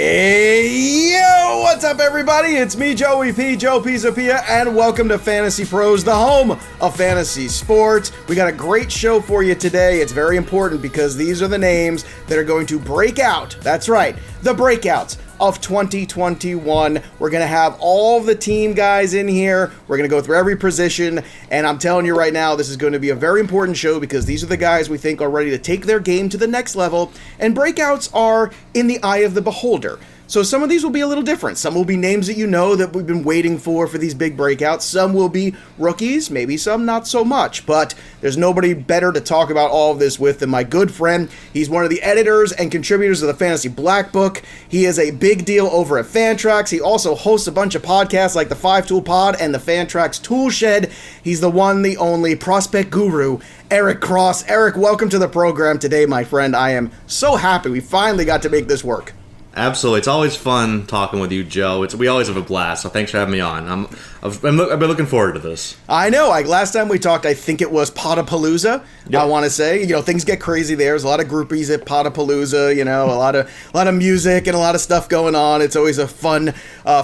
Hey, yo, what's up, everybody? It's me, Joey P, Joe Pisapia, and welcome to Fantasy Pros, the home of fantasy sports. We got a great show for you today. It's very important because these are the names that are going to break out. That's right, the breakouts of 2021. We're going to have all the team guys in here. We're going to go through every position, and I'm telling you right now, this is going to be a very important show because these are the guys we think are ready to take their game to the next level, and breakouts are in the eye of the beholder. So some of these will be a little different. Some will be names that you know that we've been waiting for these big breakouts. Some will be rookies, maybe some not so much. But there's nobody better to talk about all of this with than my good friend. He's one of the editors and contributors of the Fantasy Black Book. He is a big deal over at Fantrax. He also hosts a bunch of podcasts like the 5-Tool Pod and the Fantrax Tool Shed. He's the one, the only prospect guru, Eric Cross. Eric, welcome to the program today, my friend. I am so happy we finally got to make this work. Absolutely. It's always fun talking with you, Joe. We always have a blast, so thanks for having me on. I've been looking forward to this. I know. Last time we talked, I think it was Potapalooza, yep. I want to say. Things get crazy there. There's a lot of groupies at Potapalooza, a lot of music and a lot of stuff going on. It's always a fun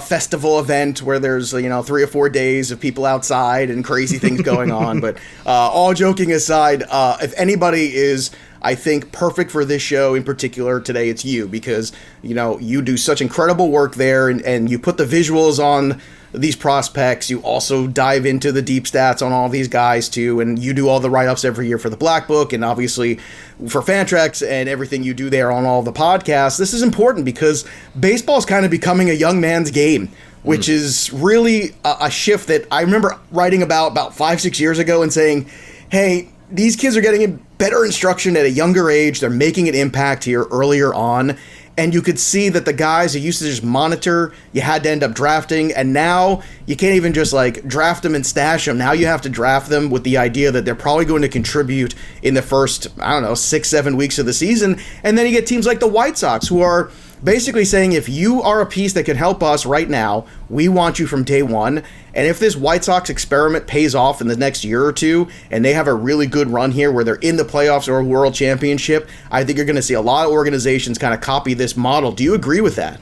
festival event where there's, 3 or 4 days of people outside and crazy things going on. But all joking aside, if anybody is, I think, perfect for this show in particular today, it's you, because you do such incredible work there, and you put the visuals on these prospects. You also dive into the deep stats on all these guys too, and you do all the write-ups every year for the Black Book and obviously for Fantrax and everything you do there on all the podcasts. This is important because baseball is kind of becoming a young man's game, which is really a shift that I remember writing about 5-6 years ago and saying, hey, these kids are getting better instruction at a younger age. They're making an impact here earlier on. And you could see that the guys who used to just monitor, you had to end up drafting. And now you can't even just draft them and stash them. Now you have to draft them with the idea that they're probably going to contribute in the first, 6-7 weeks of the season. And then you get teams like the White Sox who are basically saying, if you are a piece that can help us right now, we want you from day one. And if this White Sox experiment pays off in the next year or two, and they have a really good run here where they're in the playoffs or a world championship, I think you're going to see a lot of organizations kind of copy this model. Do you agree with that?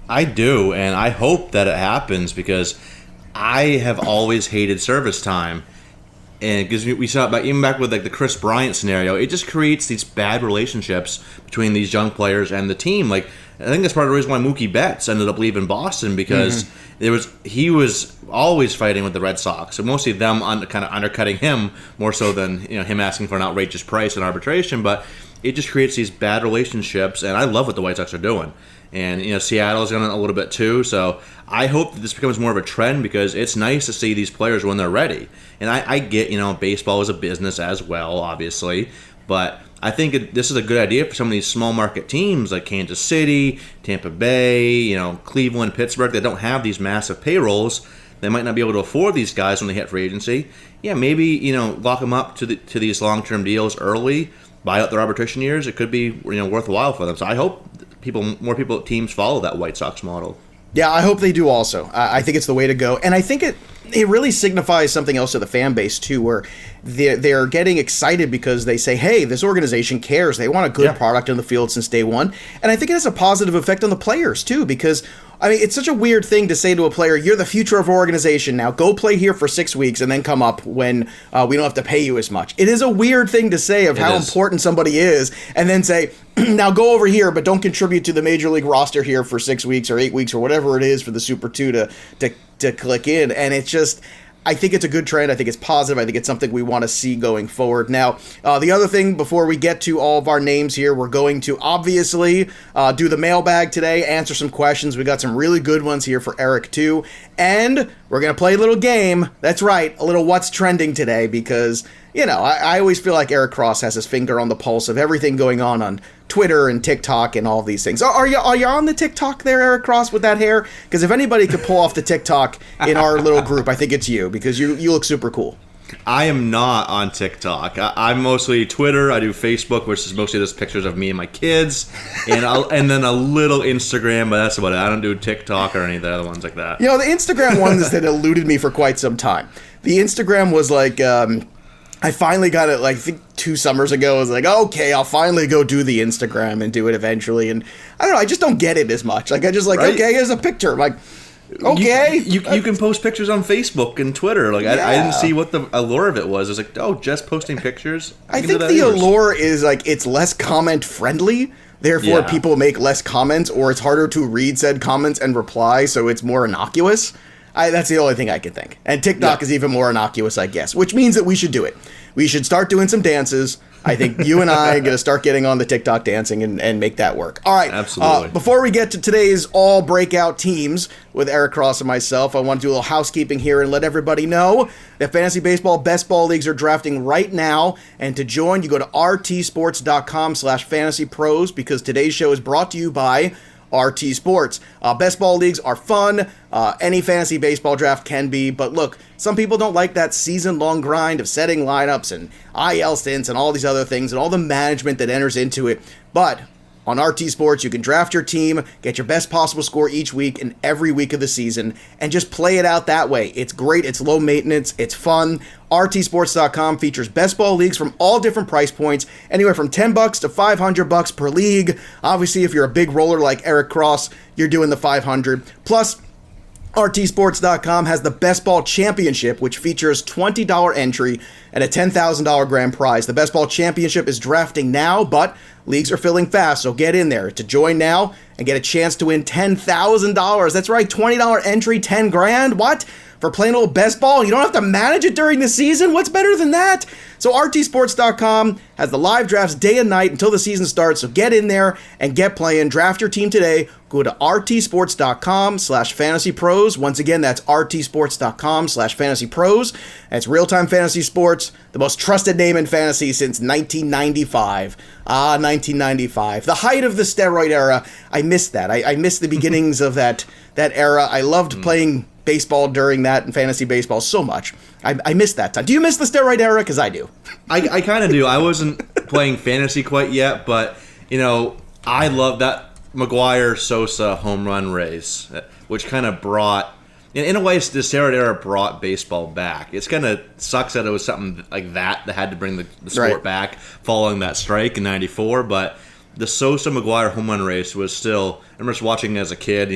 I do, and I hope that it happens because I have always hated service time. And because we saw it even back with the Chris Bryant scenario, it just creates these bad relationships between these young players and the team. I think that's part of the reason why Mookie Betts ended up leaving Boston, because he was always fighting with the Red Sox, and mostly them kind of undercutting him more so than him asking for an outrageous price in arbitration. But it just creates these bad relationships, and I love what the White Sox are doing. And Seattle's done it a little bit too, so I hope that this becomes more of a trend because it's nice to see these players when they're ready. And I get, baseball is a business as well, obviously, but I think this is a good idea for some of these small market teams like Kansas City, Tampa Bay, Cleveland, Pittsburgh that don't have these massive payrolls. They might not be able to afford these guys when they hit free agency. Yeah, maybe lock them up to these long-term deals early, buy out their arbitration years. It could be worthwhile for them. So I hope more teams follow that White Sox model. Yeah, I hope they do also. I think it's the way to go. And I think it really signifies something else to the fan base, too, where they're getting excited because they say, hey, this organization cares. They want a good product on the field since day one. And I think it has a positive effect on the players, too, because, it's such a weird thing to say to a player, you're the future of our organization. Now go play here for 6 weeks and then come up when we don't have to pay you as much. It is a weird thing to say of how important somebody is and then say, now go over here, but don't contribute to the major league roster here for 6 weeks or 8 weeks or whatever it is for the Super 2 to click in. And it's just, I think it's a good trend. I think it's positive. I think it's something we want to see going forward. Now, the other thing before we get to all of our names here, we're going to obviously do the mailbag today, answer some questions. We got some really good ones here for Eric too. And we're going to play a little game. That's right, a little what's trending today, because, I always feel like Eric Cross has his finger on the pulse of everything going on Twitter and TikTok and all these things. Are you on the TikTok there, Eric Cross, with that hair? Because if anybody could pull off the TikTok in our little group, I think it's you, because you look super cool. I am not on TikTok. I'm mostly Twitter. I do Facebook, which is mostly just pictures of me and my kids, and then a little Instagram, but that's about it. I don't do TikTok or any of the other ones like that. The Instagram ones that eluded me for quite some time. The Instagram was like I finally got it, like, I think 2 summers ago. I was like, okay, I'll finally go do the Instagram and do it eventually. And I don't know, I just don't get it as much. Like, I just like, right? Okay, here's a picture. I'm like, okay. You can post pictures on Facebook and Twitter. Like, I didn't see what the allure of it was. It was like, oh, just posting pictures? I think the allure is, like, it's less comment-friendly. Therefore, people make less comments, or it's harder to read said comments and reply, so it's more innocuous. That's the only thing I can think. And TikTok is even more innocuous, I guess, which means that we should do it. We should start doing some dances. I think you and I are going to start getting on the TikTok dancing and make that work. All right. Absolutely. Before we get to today's all-breakout teams with Eric Cross and myself, I want to do a little housekeeping here and let everybody know that Fantasy Baseball Best Ball Leagues are drafting right now. And to join, you go to rtsports.com/fantasypros, because today's show is brought to you by RT Sports. Best ball leagues are fun. Any fantasy baseball draft can be, but look, some people don't like that season-long grind of setting lineups and IL stints and all these other things and all the management that enters into it. But on RT Sports, you can draft your team, get your best possible score each week and every week of the season, and just play it out that way. It's great, it's low maintenance, it's fun. RTSports.com features best ball leagues from all different price points, anywhere from $10 to $500 per league. Obviously, if you're a big roller like Eric Cross, you're doing the $500. Plus, RTSports.com has the Best Ball Championship, which features $20 entry and a $10,000 grand prize. The Best Ball Championship is drafting now, but leagues are filling fast, so get in there to join now and get a chance to win $10,000. That's right, $20 entry, 10 grand. What? For plain old best ball? You don't have to manage it during the season? What's better than that? So RTSports.com has the live drafts day and night until the season starts, so get in there and get playing. Draft your team today. Go to rtsports.com/fantasypros. Once again, that's rtsports.com/fantasypros. That's RealTime Fantasy Sports, the most trusted name in fantasy since 1995. 1995. The height of the steroid era. I missed that. I missed the beginnings of that era. I loved playing baseball during that and fantasy baseball so much. I missed that time. Do you miss the steroid era? Because I do. I kind of do. I wasn't playing fantasy quite yet, but, I love that McGuire-Sosa home run race, which kind of brought, in a way, the steroid era brought baseball back. It's kind of sucks that it was something like that had to bring the sport back following that strike in '94, but the Sosa-McGuire home run race was still, I remember just watching as a kid,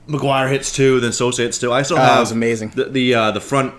McGuire hits 2, then Sosa hits 2. I still have that was amazing. The front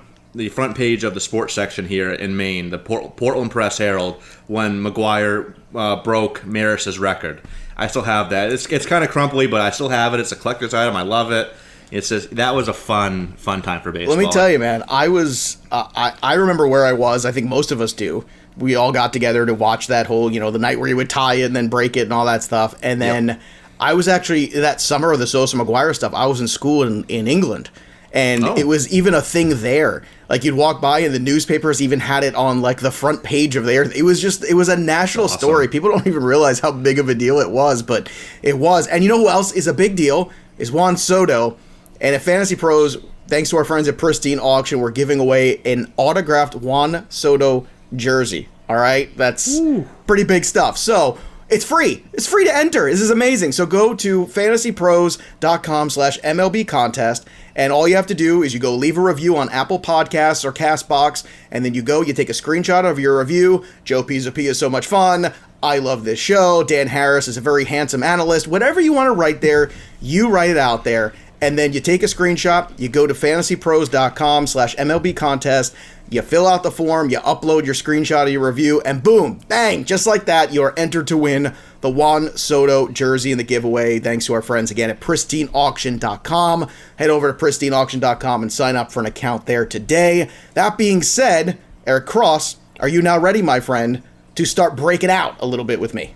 page of the sports section here in Maine, the Portland Press Herald, when McGuire broke Maris's record. I still have that. It's kind of crumply, but I still have it. It's a collector's item. I love it. It's just, that was a fun time for baseball. Let me tell you, man. I was I remember where I was. I think most of us do. We all got together to watch that whole, the night where you would tie it and then break it and all that stuff. And then I was actually, that summer of the Sosa-McGuire stuff, I was in school in England. And it was even a thing there. Like, you'd walk by and the newspapers even had it on, like, the front page of there. It was a national story. People don't even realize how big of a deal it was, but it was. And you know who else is a big deal? Is Juan Soto. And at Fantasy Pros, thanks to our friends at Pristine Auction, we're giving away an autographed Juan Soto jersey. All right? That's pretty big stuff. So, it's free. It's free to enter. This is amazing. So go to fantasypros.com/MLB contest, and all you have to do is you go leave a review on Apple Podcasts or CastBox, and then you take a screenshot of your review. Joe Pisapia is so much fun. I love this show. Dan Harris is a very handsome analyst. Whatever you want to write there, you write it out there. And then you take a screenshot, you go to fantasypros.com/MLB contest, you fill out the form, you upload your screenshot of your review, and boom, bang, just like that, you are entered to win the Juan Soto jersey in the giveaway, thanks to our friends again at pristineauction.com. Head over to pristineauction.com and sign up for an account there today. That being said, Eric Cross, are you now ready, my friend, to start breaking out a little bit with me?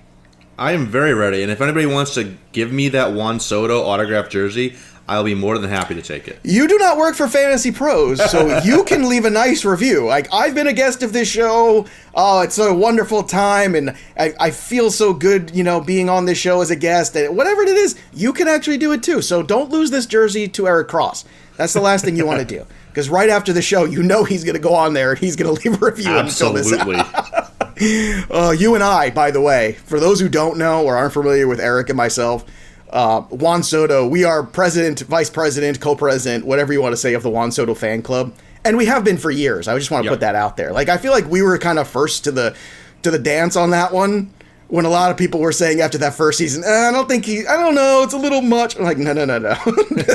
I am very ready, and if anybody wants to give me that Juan Soto autographed jersey, I'll be more than happy to take it. You do not work for Fantasy Pros, so you can leave a nice review. Like, I've been a guest of this show. Oh, it's a wonderful time, and I feel so good, being on this show as a guest. And whatever it is, you can actually do it too. So don't lose this jersey to Eric Cross. That's the last thing you want to do. Because right after the show, he's going to go on there and he's going to leave a review. Absolutely. And fill this out. You and I, by the way, for those who don't know or aren't familiar with Eric and myself, Juan Soto, we are president, vice president, co-president, whatever you want to say, of the Juan Soto fan club. And we have been for years. I just want to put that out there. Like, I feel like we were kind of first to the dance on that one, when a lot of people were saying after that first season, I don't know, it's a little much. I'm like, no.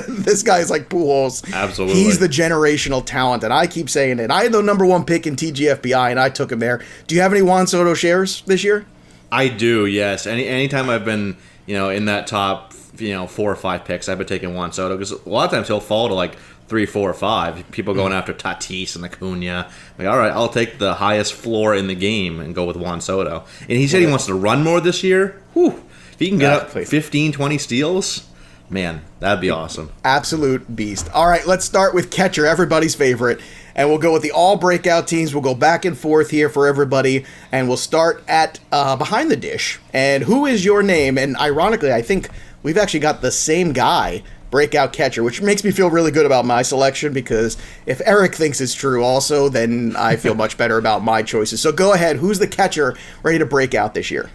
This guy's like Pujols. Absolutely. He's the generational talent, and I keep saying it. I had the number 1 pick in TGFBI, and I took him there. Do you have any Juan Soto shares this year? I do, yes. Anytime I've been, in that top, 4 or 5 picks, I've been taking Juan Soto, because a lot of times he'll fall to like 3, 4, or 5. People going after Tatis and Acuna. Like, all right, I'll take the highest floor in the game and go with Juan Soto. And he said he wants to run more this year. Whew. If he can get up 15, 20 steals, man, that'd be awesome. Absolute beast. All right, let's start with catcher, everybody's favorite. And we'll go with the all-breakout teams. We'll go back and forth here for everybody. And we'll start at behind the dish. And who is your name? And ironically, I think we've actually got the same guy, breakout catcher, which makes me feel really good about my selection, because if Eric thinks it's true also, then I feel much better about my choices. So go ahead. Who's the catcher ready to break out this year?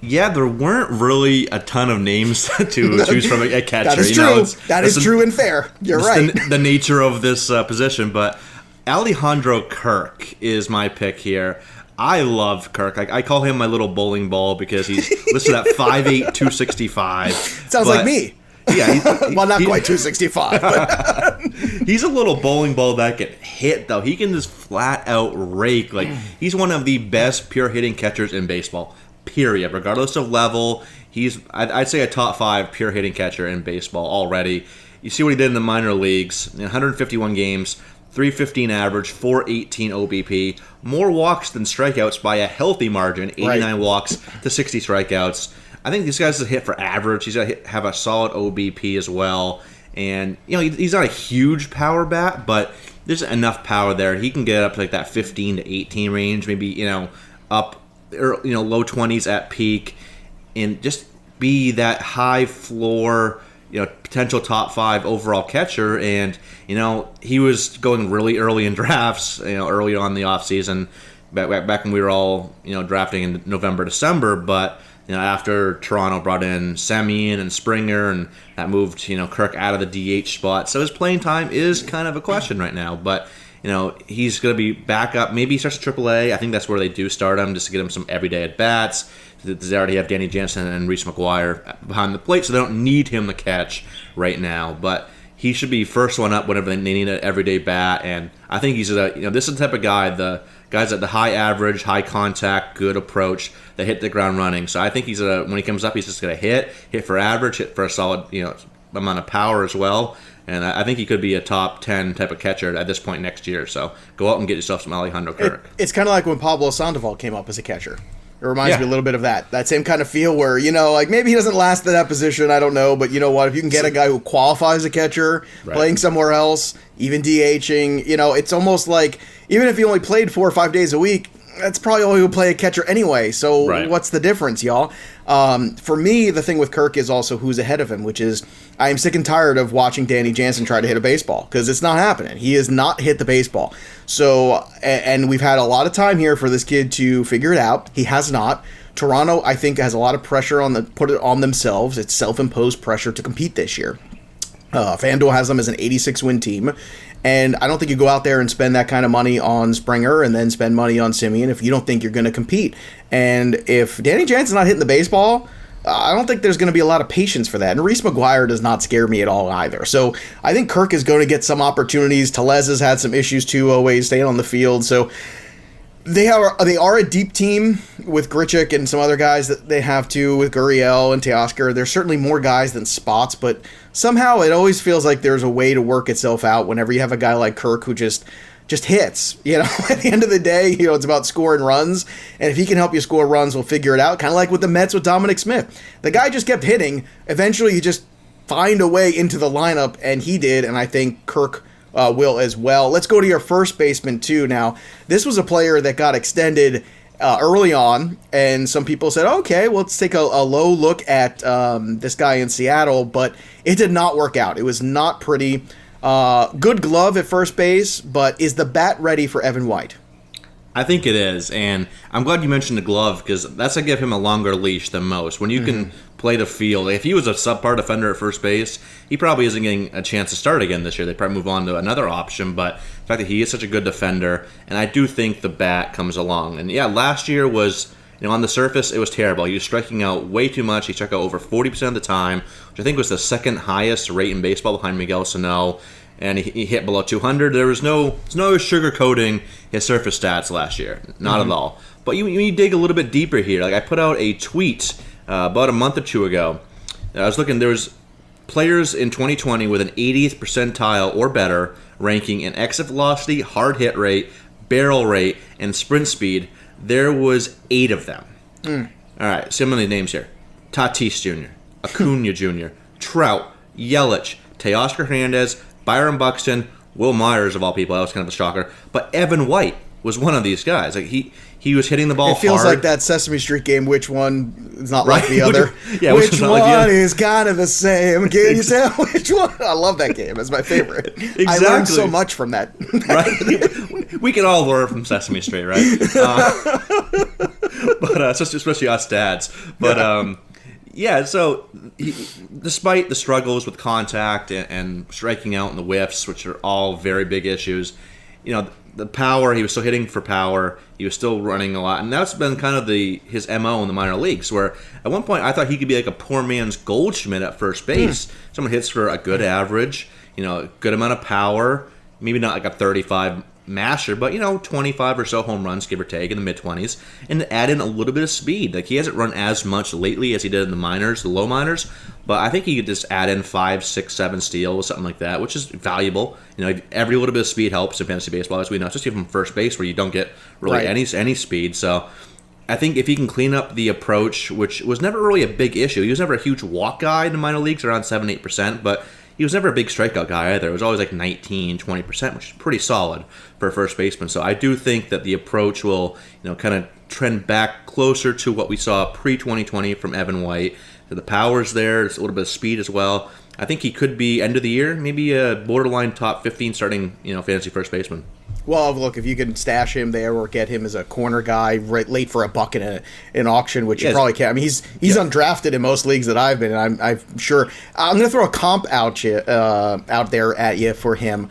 Yeah, there weren't really a ton of names to choose from a catcher. That is true. That is true and fair. You're right. The nature of this position, but Alejandro Kirk is my pick here. I love Kirk. I call him my little bowling ball, because he's listed at 5'8", 265. Sounds like me. Yeah, well, not quite 265. But. He's a little bowling ball that can hit, though. He can just flat out rake. Like, he's one of the best pure hitting catchers in baseball, period. Regardless of level, I'd say a top 5 pure hitting catcher in baseball already. You see what he did in the minor leagues: 151 games, 315 average, 418 OBP, more walks than strikeouts by a healthy margin, 89 walks to 60 strikeouts. I think this guy's a hit for average. He's going to have a solid OBP as well. And, he's not a huge power bat, but there's enough power there. He can get up to like that 15 to 18 range, maybe, up, low 20s at peak, and just be that high floor, potential top 5 overall catcher. And, he was going really early in drafts, early on in the offseason, back when we were all, drafting in November, December. But, after Toronto brought in Semien and Springer, and that moved, Kirk out of the DH spot. So his playing time is kind of a question right now. But, he's going to be back up. Maybe he starts at AAA. I think that's where they do start him, just to get him some everyday at-bats. They already have Danny Jansen and Reese McGuire behind the plate, so they don't need him to catch right now. But he should be first one up whenever they need an everyday bat. And I think he's this is the type of guy, the guys at the high average, high contact, good approach, that hit the ground running. So I think when he comes up, he's just going to hit for average, hit for a solid amount of power as well. And I think he could be a top 10 type of catcher at this point next year. So go out and get yourself some Alejandro Kirk. It's kind of like when Pablo Sandoval came up as a catcher. It reminds me a little bit of that same kind of feel where, like maybe he doesn't last at that position, I don't know, but you know what, if you can get a guy who qualifies as a catcher, playing somewhere else, even DHing, it's almost like, even if he only played 4 or 5 days a week, that's probably all he would play a catcher anyway, so what's the difference, y'all? For me, the thing with Kirk is also who's ahead of him, which is I am sick and tired of watching Danny Jansen try to hit a baseball, because it's not happening. He has not hit the baseball. So, and we've had a lot of time here for this kid to figure it out. He has not. Toronto, I think, has a lot of pressure put it on themselves. It's self-imposed pressure to compete this year. FanDuel has them as an 86-win team. And I don't think you go out there and spend that kind of money on Springer and then spend money on Semien if you don't think you're going to compete. And if Danny Jansen's not hitting the baseball, I don't think there's going to be a lot of patience for that. And Reese McGuire does not scare me at all either. So I think Kirk is going to get some opportunities. Tellez has had some issues too, always staying on the field. So they are a deep team with Grichuk and some other guys that they have too, with Gurriel and Teoscar. There's certainly more guys than spots, but somehow it always feels like there's a way to work itself out whenever you have a guy like Kirk who just hits. At the end of the day, it's about scoring runs, and if he can help you score runs, we'll figure it out. Kind of like with the Mets with Dominic Smith. The guy just kept hitting. Eventually, you just find a way into the lineup, and he did, and I think Kirk will as well. Let's go to your first baseman, too. Now, this was a player that got extended early on, and some people said, okay, well, let's take a low look at this guy in Seattle, but it did not work out. It was not pretty. Good glove at first base, but is the bat ready for Evan White? I think it is, and I'm glad you mentioned the glove, because that's going to give him a longer leash than most. When you can play the field. If he was a subpar defender at first base, he probably isn't getting a chance to start again this year. They'd probably move on to another option, but the fact that he is such a good defender, and I do think the bat comes along. And yeah, last year was, on the surface, it was terrible. He was striking out way too much. He struck out over 40% of the time, which I think was the second highest rate in baseball behind Miguel Sano, and he hit below 200. There was no sugarcoating his surface stats last year, not at all. But you dig a little bit deeper here. Like, I put out a tweet about a month or two ago. I was looking, there was players in 2020 with an 80th percentile or better ranking in exit velocity, hard hit rate, barrel rate, and sprint speed. There was 8 of them. All right, some of the names here. Tatis Jr., Acuna Jr., Trout, Yelich, Teoscar Hernandez, Byron Buxton, Will Myers, of all people. That was kind of a shocker. But Evan White was one of these guys. Like, he was hitting the ball hard. It feels like that Sesame Street game, which one is not like the other. Which one is kind of the same? Can you tell which one? I love that game. It's my favorite. Exactly. I learned so much from that. Right? We can all learn from Sesame Street, right? But especially us dads. But so despite the struggles with contact and striking out in the whiffs, which are all very big issues, the power, he was still hitting for power. He was still running a lot. And that's been kind of his MO in the minor leagues, where at one point I thought he could be like a poor man's Goldschmidt at first base. Someone hits for a good average, a good amount of power, maybe not like a 35 masher, but 25 or so home runs, give or take, in the mid-20s, and to add in a little bit of speed. Like, he hasn't run as much lately as he did in the minors, the low minors, but I think he could just add in 5, 6, 7 steals, something like that, which is valuable. Every little bit of speed helps in fantasy baseball, as we know, especially from first base, where you don't get really any speed. So I think if he can clean up the approach, which was never really a big issue. He was never a huge walk guy in the minor leagues, around 7-8%, but he was never a big strikeout guy either. It was always like 19, 20%, which is pretty solid for a first baseman. So I do think that the approach will, kind of trend back closer to what we saw pre-2020 from Evan White. So the power's there, there's a little bit of speed as well. I think he could be, end of the year, maybe a borderline top 15 starting, fantasy first baseman. Well, look, if you can stash him there or get him as a corner guy late for a buck in an auction, which you probably can. I mean, he's undrafted in most leagues that I've been in. I'm sure. I'm going to throw a comp out there at you for him.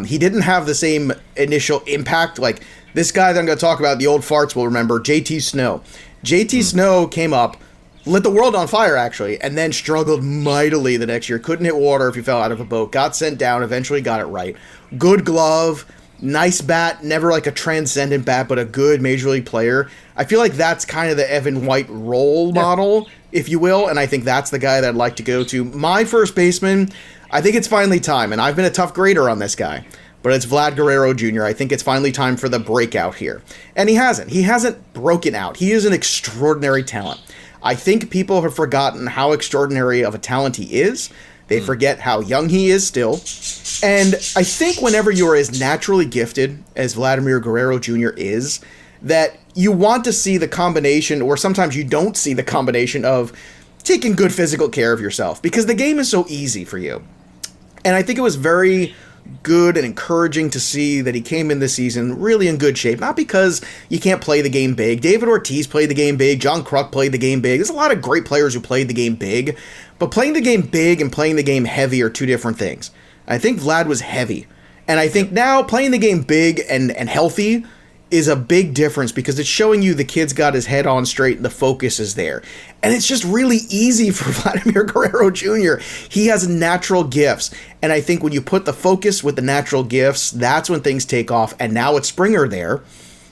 He didn't have the same initial impact. Like, this guy that I'm going to talk about, the old farts will remember, JT Snow. JT Snow came up, lit the world on fire, actually, and then struggled mightily the next year. Couldn't hit water if he fell out of a boat. Got sent down, eventually got it right. Good glove. Nice bat, never like a transcendent bat, but a good major league player. I feel like that's kind of the Evan White role model, if you will, and I think that's the guy that I'd like to go to. My first baseman, I think it's finally time, and I've been a tough grader on this guy, but it's Vlad Guerrero Jr. I think it's finally time for the breakout here. And he hasn't. He hasn't broken out. He is an extraordinary talent. I think people have forgotten how extraordinary of a talent he is. They forget how young he is still. And I think whenever you're as naturally gifted as Vladimir Guerrero Jr. is, that you want to see the combination, or sometimes you don't see the combination of taking good physical care of yourself, because the game is so easy for you. And I think it was very good and encouraging to see that he came in this season really in good shape. Not because you can't play the game big. David Ortiz played the game big. John Kruk played the game big. There's a lot of great players who played the game big. But playing the game big and playing the game heavy are two different things. I think Vlad was heavy. And I think now playing the game big and healthy is a big difference, because it's showing you the kid's got his head on straight and the focus is there. And it's just really easy for Vladimir Guerrero Jr. He has natural gifts. And I think when you put the focus with the natural gifts, that's when things take off. And now it's Springer there.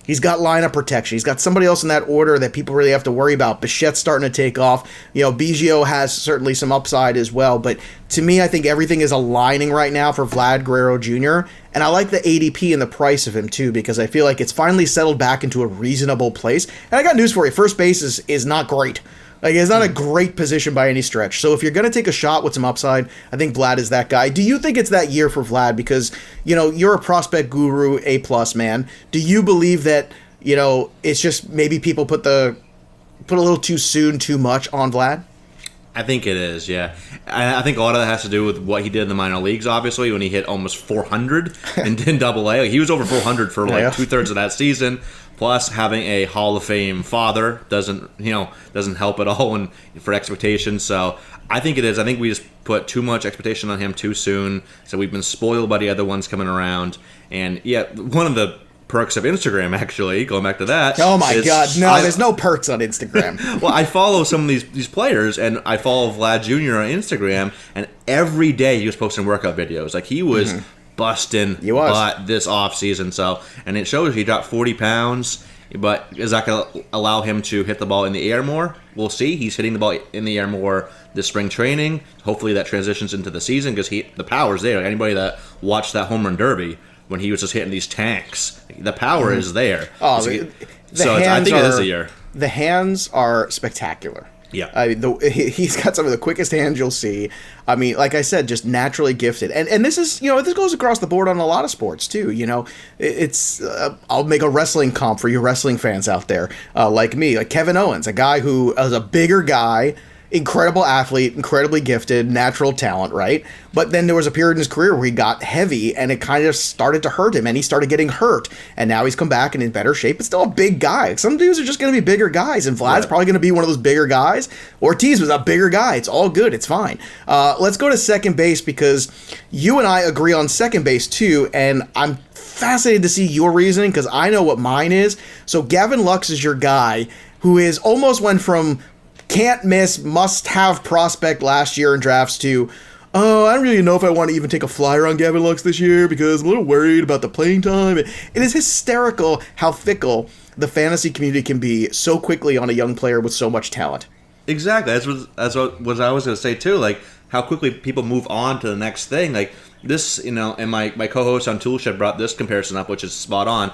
He's got lineup protection. He's got somebody else in that order that people really have to worry about. Bichette's starting to take off. Biggio has certainly some upside as well. But to me, I think everything is aligning right now for Vlad Guerrero Jr. And I like the ADP and the price of him too, because I feel like it's finally settled back into a reasonable place. And I got news for you. First base is not great. Like, it's not a great position by any stretch. So if you're going to take a shot with some upside, I think Vlad is that guy. Do you think it's that year for Vlad? Because, you're a prospect guru, A+ man. Do you believe that, it's just maybe people put a little too soon, too much on Vlad? I think it is, yeah. I think a lot of that has to do with what he did in the minor leagues, obviously, when he hit almost 400 in AA. He was over 400 for 2/3 of that season. Plus, having a Hall of Fame father doesn't help at all for expectations. So I think it is. I think we just put too much expectation on him too soon. So we've been spoiled by the other ones coming around. And yeah, one of the perks of Instagram, actually, going back to that. Oh my God, no, there's no perks on Instagram. Well, I follow some of these players, and I follow Vlad Jr. on Instagram, and every day he was posting workout videos. Like, he was busting butt this offseason. So, and it shows he dropped 40 pounds, but is that going to allow him to hit the ball in the air more? We'll see. He's hitting the ball in the air more this spring training. Hopefully that transitions into the season, because the power's there. Anybody that watched that home run derby, when he was just hitting these tanks, the power is there. Oh, I think it is a year. The hands are spectacular. Yeah. He's got some of the quickest hands you'll see. I mean, like I said, just naturally gifted. And this is, this goes across the board on a lot of sports too. It's I'll make a wrestling comp for you wrestling fans out there, like me, like Kevin Owens, a guy who is a bigger guy, incredible athlete, incredibly gifted, natural talent, right? But then there was a period in his career where he got heavy, and it kind of started to hurt him, and he started getting hurt, and now he's come back and in better shape, but still a big guy. Some dudes are just going to be bigger guys, and Vlad's probably going to be one of those bigger guys. Ortiz was a bigger guy. It's all good. It's fine. Let's go to second base, because you and I agree on second base too, and I'm fascinated to see your reasoning, because I know what mine is. So Gavin Lux is your guy, who is almost went from can't miss, must-have prospect last year in drafts to, I don't really know if I want to even take a flyer on Gavin Lux this year because I'm a little worried about the playing time. It is hysterical how fickle the fantasy community can be so quickly on a young player with so much talent. Exactly. That's what I was going to say, too. Like, how quickly people move on to the next thing. Like, this, and my co-host on Toolshed brought this comparison up, which is spot on.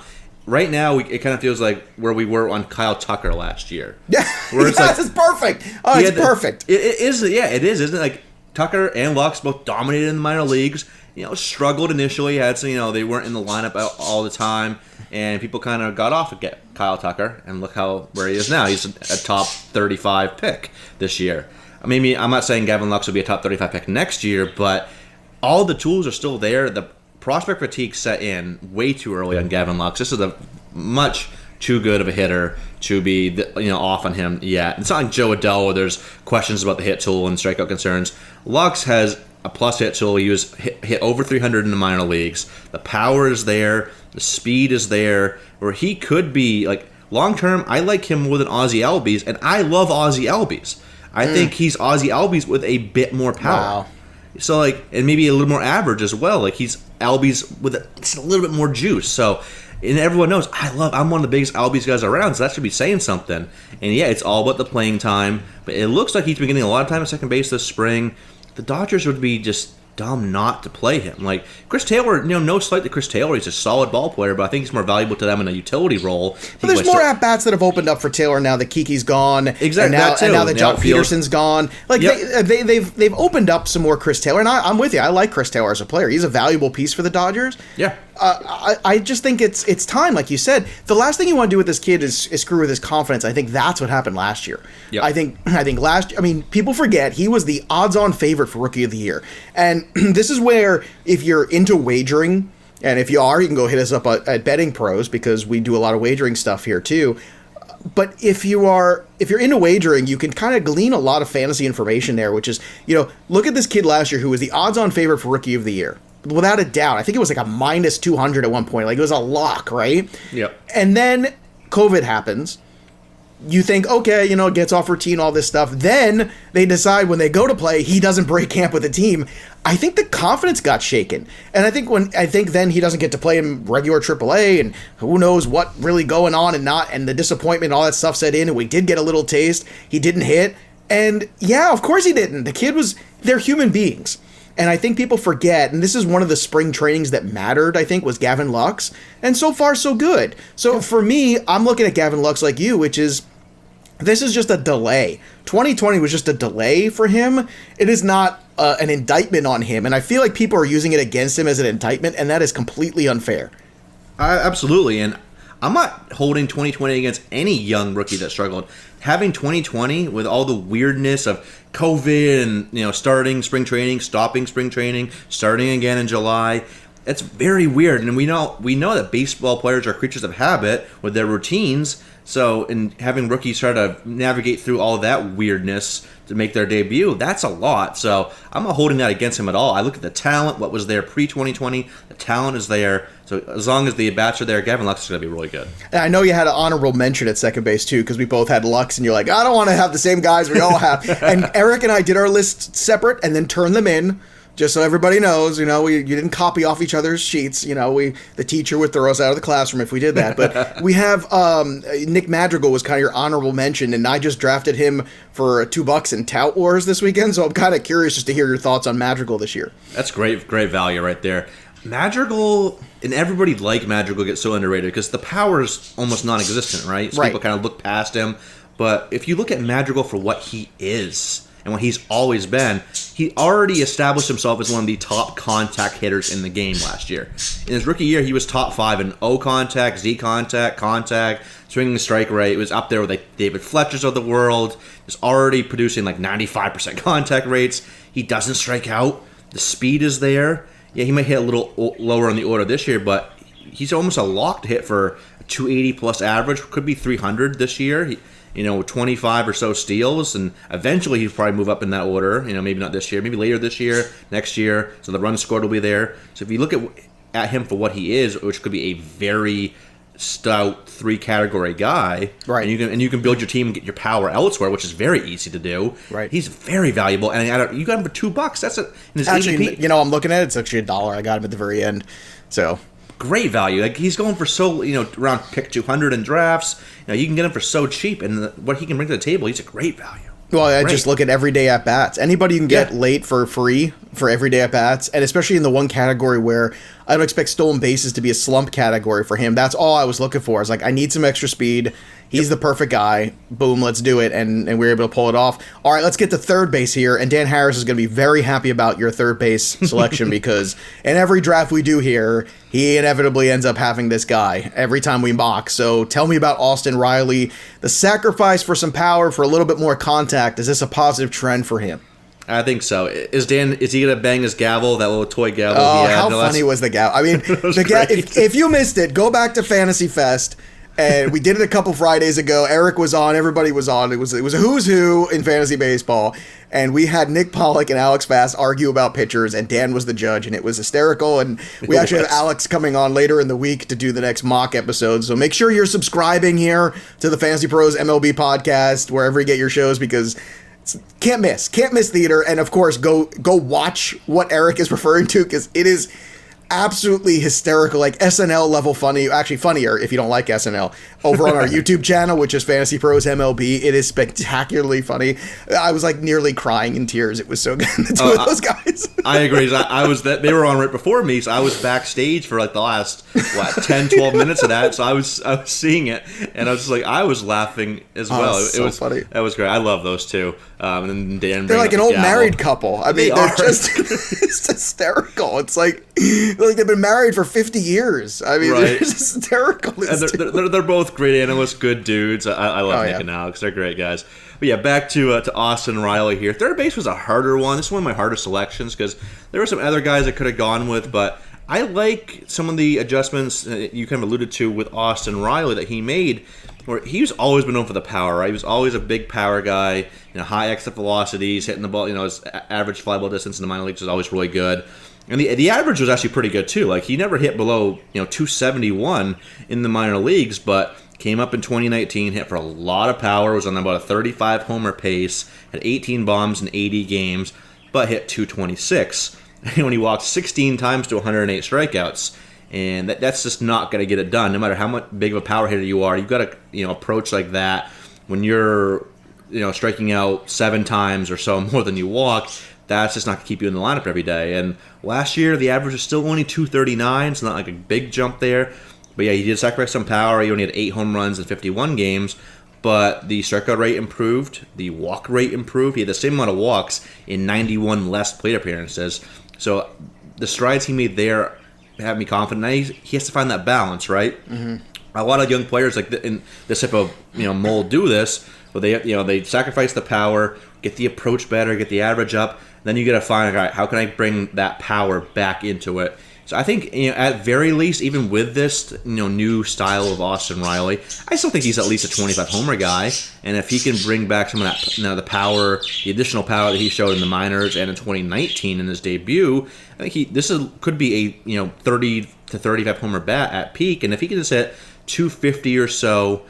Right now, it kind of feels like where we were on Kyle Tucker last year. Yeah, where it's it's perfect. Oh, it's perfect. It is, yeah, it is, isn't it? Like, Tucker and Lux both dominated in the minor leagues. Struggled initially, had some, they weren't in the lineup all the time, and people kind of got off at Kyle Tucker, and look where he is now. He's a top 35 pick this year. Maybe I'm not saying Gavin Lux will be a top 35 pick next year, but all the tools are still there. The prospect fatigue set in way too early on Gavin Lux. This is a much too good of a hitter to be off on him yet. It's not like Joe Adell where there's questions about the hit tool and strikeout concerns. Lux has a plus hit tool. He was hit over 300 in the minor leagues. The power is there. The speed is there. Where he could be, like, long term, I like him more than Ozzie Albies, and I love Ozzie Albies. I think he's Ozzie Albies with a bit more power. Wow. So, like, and maybe a little more average as well. Like, he's Albies with just a little bit more juice. So, and everyone knows I'm one of the biggest Albies guys around, so that should be saying something. And yeah, it's all about the playing time. But it looks like he's been getting a lot of time at second base this spring. The Dodgers would be just dumb not to play him. Like, Chris Taylor, no slight to Chris Taylor, he's a solid ball player, but I think he's more valuable to them in a utility role. But there's more at-bats that have opened up for Taylor now that Kiki's gone. Exactly, and now that John Peterson's gone. Like, they've opened up some more Chris Taylor, and I'm with you. I like Chris Taylor as a player. He's a valuable piece for the Dodgers. Yeah. I just think it's time, like you said. The last thing you want to do with this kid is screw with his confidence. I think that's what happened last year. Yep. I think people forget he was the odds-on favorite for Rookie of the Year. And this is where, if you're into wagering, and if you are, you can go hit us up at Betting Pros, because we do a lot of wagering stuff here too. But if you're into wagering, you can kind of glean a lot of fantasy information there, which is, look at this kid last year who was the odds-on favorite for Rookie of the Year. Without a doubt. I think it was like a minus 200 at one point. Like, it was a lock, right? Yep. And then COVID happens. You think, okay, gets off routine, all this stuff. Then they decide when they go to play, he doesn't break camp with the team. I think the confidence got shaken. And I think then he doesn't get to play in regular AAA, and who knows what really going on and not, and the disappointment, all that stuff set in, and we did get a little taste. He didn't hit. And yeah, of course he didn't. The kid they're human beings. And I think people forget, and this is one of the spring trainings that mattered, I think, was Gavin Lux. And so far, so good. So for me, I'm looking at Gavin Lux like you, which is, this is just a delay. 2020 was just a delay for him. It is not an indictment on him. And I feel like people are using it against him as an indictment, and that is completely unfair. Absolutely. And I'm not holding 2020 against any young rookie that struggled. Having 2020 with all the weirdness of COVID and starting spring training, stopping spring training, starting again in July, It's very weird, and we know that baseball players are creatures of habit with their routines. So, in having rookies try to navigate through all of that weirdness to make their debut, that's a lot. So, I'm not holding that against him at all. I look at the talent, what was there pre-2020. The talent is there. So, as long as the at-bats are there, Gavin Lux is going to be really good. And I know you had an honorable mention at second base, too, because we both had Lux, and you're like, I don't want to have the same guys we all have. And Eric and I did our lists separate and then turned them in. Just so everybody knows, you didn't copy off each other's sheets. The teacher would throw us out of the classroom if we did that. But we have Nick Madrigal was kind of your honorable mention, and I just drafted him for $2 in Tout Wars this weekend. So I'm kind of curious just to hear your thoughts on Madrigal this year. That's great value right there. Madrigal, and everybody like Madrigal gets so underrated because the power is almost non-existent, right? So people kind of look past him. But if you look at Madrigal for what he is, and what he's always been, he already established himself as one of the top contact hitters in the game last year. In his rookie year, he was top 5 in O contact, Z contact, swinging strike rate. It was up there with like David Fletcher's of the world. He's already producing like 95% contact rates. He doesn't strike out. The speed is there. Yeah, he might hit a little lower on the order this year, but he's almost a lock to hit for a 280 plus average. Could be 300 this year. 25 or so steals, and eventually he'll probably move up in that order. Maybe not this year, maybe later this year, next year. So the run scored will be there. So if you look at him for what he is, which could be a very stout 3-category guy, right? And you can build your team and get your power elsewhere, which is very easy to do. Right. He's very valuable, and you got him for $2. That's it. Actually, I'm looking at it. It's actually $1. I got him at the very end. So. Great value. Like he's going for so around pick 200 in drafts. You can get him for so cheap, and what he can bring to the table, he's a great value. Well, I just look at everyday at bats. Anybody you can get late for free for everyday at bats, and especially in the one category where I don't expect stolen bases to be a slump category for him. That's all I was looking for. I was like, I need some extra speed. He's the perfect guy. Boom, let's do it. And we were able to pull it off. All right, let's get to third base here. And Dan Harris is going to be very happy about your third base selection because in every draft we do here, he inevitably ends up having this guy every time we mock. So tell me about Austin Riley. The sacrifice for some power, for a little bit more contact. Is this a positive trend for him? I think so. Is he going to bang his gavel, that little toy gavel? Oh, how funny was the gavel? I mean, if you missed it, go back to Fantasy Fest. And we did it a couple Fridays ago. Eric was on. Everybody was on. It was a who's who in fantasy baseball. And we had Nick Pollock and Alex Bass argue about pitchers, and Dan was the judge, and it was hysterical. And we actually have Alex coming on later in the week to do the next mock episode. So make sure you're subscribing here to the FantasyPros MLB podcast, wherever you get your shows, because can't miss theater. And of course, go watch what Eric is referring to, because it is absolutely hysterical, like SNL level funny, actually funnier if you don't like SNL, over on our YouTube channel, which is Fantasy Pros MLB. It is spectacularly funny. I was like nearly crying in tears. It was so good. The two of those guys. I agree. They were on right before me, so I was backstage for like the last 10, 12 minutes of that. So I was seeing it, and I was just like, I was laughing as well. It was funny. That was great. I love those two. And then Dan, they're like an old married couple. I mean, they're just it's hysterical. It's like they've been married for 50 years. I mean, they're just hysterical. And they're both great analysts, good dudes. I love Nick and Alex. They're great guys. But yeah, back to Austin Riley here. Third base was a harder one. This is one of my harder selections because there were some other guys I could have gone with, but I like some of the adjustments you kind of alluded to with Austin Riley that he made, where he's always been known for the power, right? He was always a big power guy, high exit velocities, hitting the ball, his average fly ball distance in the minor leagues was always really good. And the average was actually pretty good too. Like he never hit below 271 in the minor leagues, but came up in 2019, hit for a lot of power, was on about a 35 homer pace, had 18 bombs in 80 games, but hit 226. When he walked 16 times to 108 strikeouts. And that's just not going to get it done. No matter how much big of a power hitter you are, you've got to approach like that when you're striking out 7 times or so more than you walk. That's just not going to keep you in the lineup every day. And last year the average was still only 239. It's not like a big jump there. But yeah, he did sacrifice some power. He only had 8 home runs in 51 games. But the strikeout rate improved. The walk rate improved. He had the same amount of walks in 91 less plate appearances. So the strides he made there have me confident. Now he has to find that balance, right? Mm-hmm. A lot of young players like in this type of mold do this, but they sacrifice the power, get the approach better, get the average up. Then you got to find, all right, how can I bring that power back into it? So I think, at very least, even with this, new style of Austin Riley, I still think he's at least a 25 homer guy. And if he can bring back some of that, the power, the additional power that he showed in the minors and in 2019 in his debut, I think could be a 30 to 35 homer bat at peak. And if he can just hit 250 or so,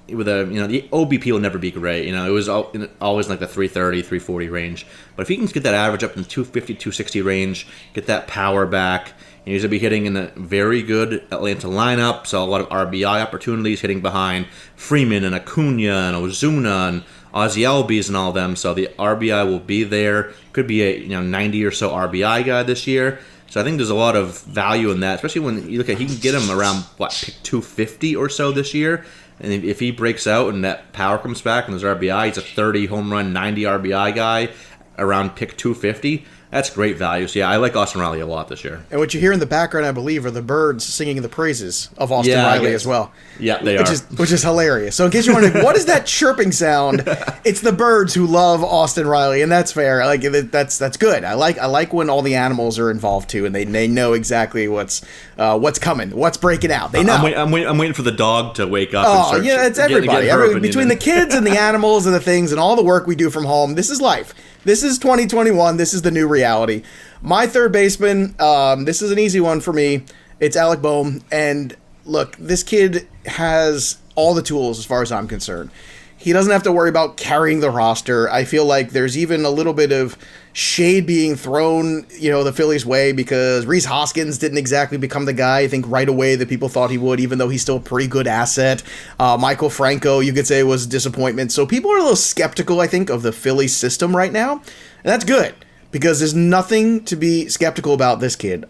with the OBP will never be great. It was always like the 330, 340 range. But if he can get that average up in the 250, 260 range, get that power back, and he's going to be hitting in a very good Atlanta lineup, so a lot of RBI opportunities hitting behind Freeman and Acuna and Ozuna and Ozzie Albies and all of them. So the RBI will be there. Could be a 90 or so RBI guy this year. So I think there's a lot of value in that, especially when you look at he can get him around pick 250 or so this year. And if he breaks out and that power comes back and there's RBI, he's a 30 home run, 90 RBI guy around pick 250. That's great value. So, yeah, I like Austin Riley a lot this year. And what you hear in the background, I believe, are the birds singing the praises of Austin Riley as well. Yeah, they are. Which is hilarious. So in case you're wondering, what is that chirping sound? It's the birds who love Austin Riley, and that's fair. That's good. I like when all the animals are involved, too, and they know exactly what's coming, what's breaking out. They know. I'm waiting for the dog to wake up. Oh, and it's everybody. Between the kids and the animals and the things and all the work we do from home, this is life. This is 2021. This is the new reality. My third baseman, this is an easy one for me. It's Alec Bohm. And look, this kid has all the tools as far as I'm concerned. He doesn't have to worry about carrying the roster. I feel like there's even a little bit of shade being thrown, the Phillies' way because Rhys Hoskins didn't exactly become the guy, I think, right away that people thought he would, even though he's still a pretty good asset. Michael Franco, you could say, was a disappointment. So people are a little skeptical, I think, of the Phillies system right now. And that's good because there's nothing to be skeptical about this kid.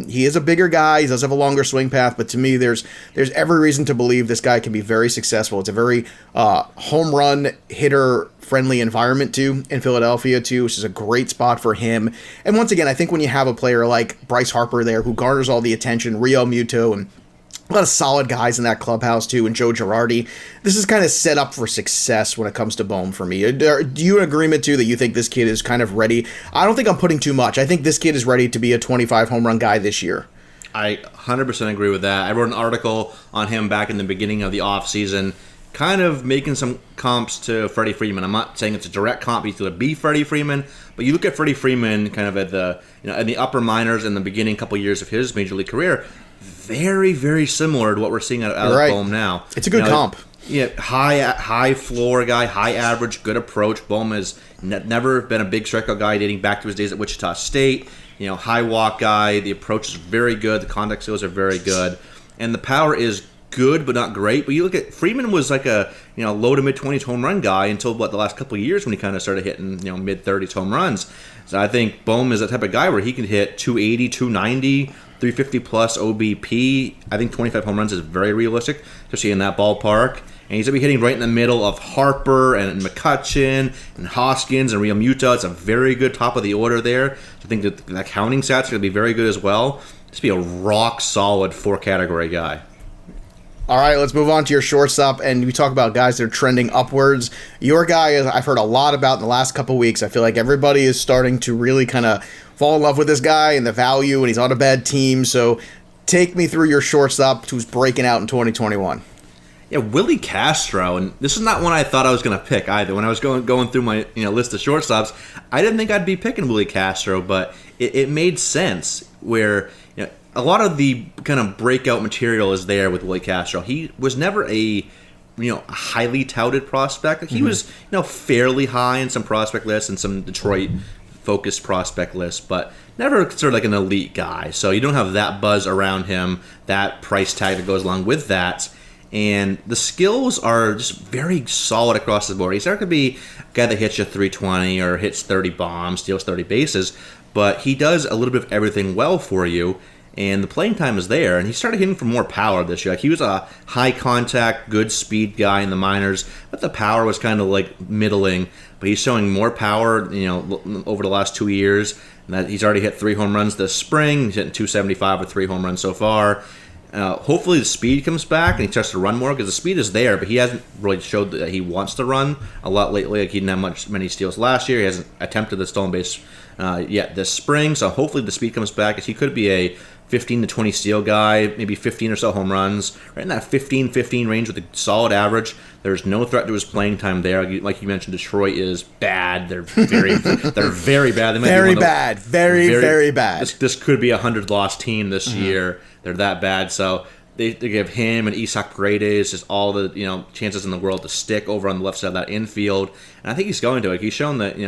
He is a bigger guy. He does have a longer swing path, but to me, there's every reason to believe this guy can be very successful. It's a very home run hitter friendly environment too in Philadelphia too, which is a great spot for him. And once again, I think when you have a player like Bryce Harper there who garners all the attention, Rio Muto, and a lot of solid guys in that clubhouse too, and Joe Girardi, this is kind of set up for success when it comes to Bohm for me. Do you in agreement too that you think this kid is kind of ready? I don't think I'm putting too much. I think this kid is ready to be a 25 home run guy this year. I 100% agree with that. I wrote an article on him back in the beginning of the offseason, kind of making some comps to Freddie Freeman. I'm not saying it's a direct comp. He's going to be Freddie Freeman, but you look at Freddie Freeman kind of at the in the upper minors in the beginning couple years of his major league career, very, very similar to what we're seeing out of Alec Bohm now. It's a good comp. Yeah, high floor guy, high average, good approach. Bohm has never been a big strikeout guy dating back to his days at Wichita State. High walk guy. The approach is very good. The contact skills are very good, and the power is good but not great. But you look at Freeman was like a low to mid 20s home run guy until the last couple of years when he kind of started hitting mid 30s home runs. So I think Bohm is that type of guy where he can hit 280, 290, 350 plus OBP. I think 25 home runs is very realistic, especially in that ballpark. And he's going to be hitting right in the middle of Harper and McCutchen and Hoskins and Real Muto. It's a very good top of the order there. So I think that the counting stats are going to be very good as well. Just be a rock solid 4-category guy. All right, let's move on to your shortstop, and we talk about guys that are trending upwards. Your guy, I've heard a lot about in the last couple weeks. I feel like everybody is starting to really kind of fall in love with this guy and the value, and he's on a bad team. So take me through your shortstop who's breaking out in 2021. Yeah, Willi Castro, and this is not one I thought I was going to pick either. When I was going through my list of shortstops, I didn't think I'd be picking Willi Castro, but it made sense where a lot of the kind of breakout material is there with Willi Castro. He was never a highly touted prospect. He was fairly high in some prospect lists and some Detroit focused prospect lists, but never sort of like an elite guy. So you don't have that buzz around him, that price tag that goes along with that. And the skills are just very solid across the board. He's not going to be a guy that hits you 320 or hits 30 bombs, steals 30 bases, but he does a little bit of everything well for you. And the playing time is there, and he started hitting for more power this year. Like he was a high contact, good speed guy in the minors, but the power was kind of like middling. But he's showing more power, over the last 2 years. And that he's already hit 3 home runs this spring. He's hitting 275 with 3 home runs so far. Hopefully the speed comes back and he starts to run more because the speed is there, but he hasn't really showed that he wants to run a lot lately. Like he didn't have many steals last year. He hasn't attempted the stolen base this spring. So hopefully the speed comes back. He could be a 15 to 20 steal guy, maybe 15 or so home runs, right in that 15-15 range with a solid average. There's no threat to his playing time there. Like you mentioned, Detroit is bad. They're very bad. They might very be bad. Very bad. This could be a 100-loss team this year. They're that bad. So they give him and Isaac Paredes just all the chances in the world to stick over on the left side of that infield. And I think he's going to. Like, he's shown that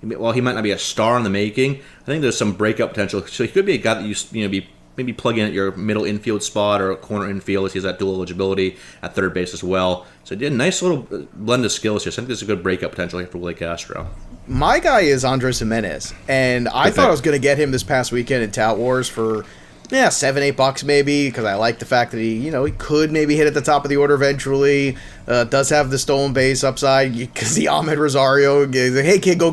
while he might not be a star in the making, I think there's some breakout potential. So he could be a guy that you maybe plug in at your middle infield spot or corner infield. He has that dual eligibility at third base as well. So he did a nice little blend of skills here. So I think there's a good breakout potential here for Willi Castro. My guy is Andres Jimenez, and I thought I was going to get him this past weekend in Tout Wars for $7-8 maybe, because I like the fact that he could maybe hit at the top of the order eventually. Does have the stolen base upside, because the Ahmed Rosario, hey kid, go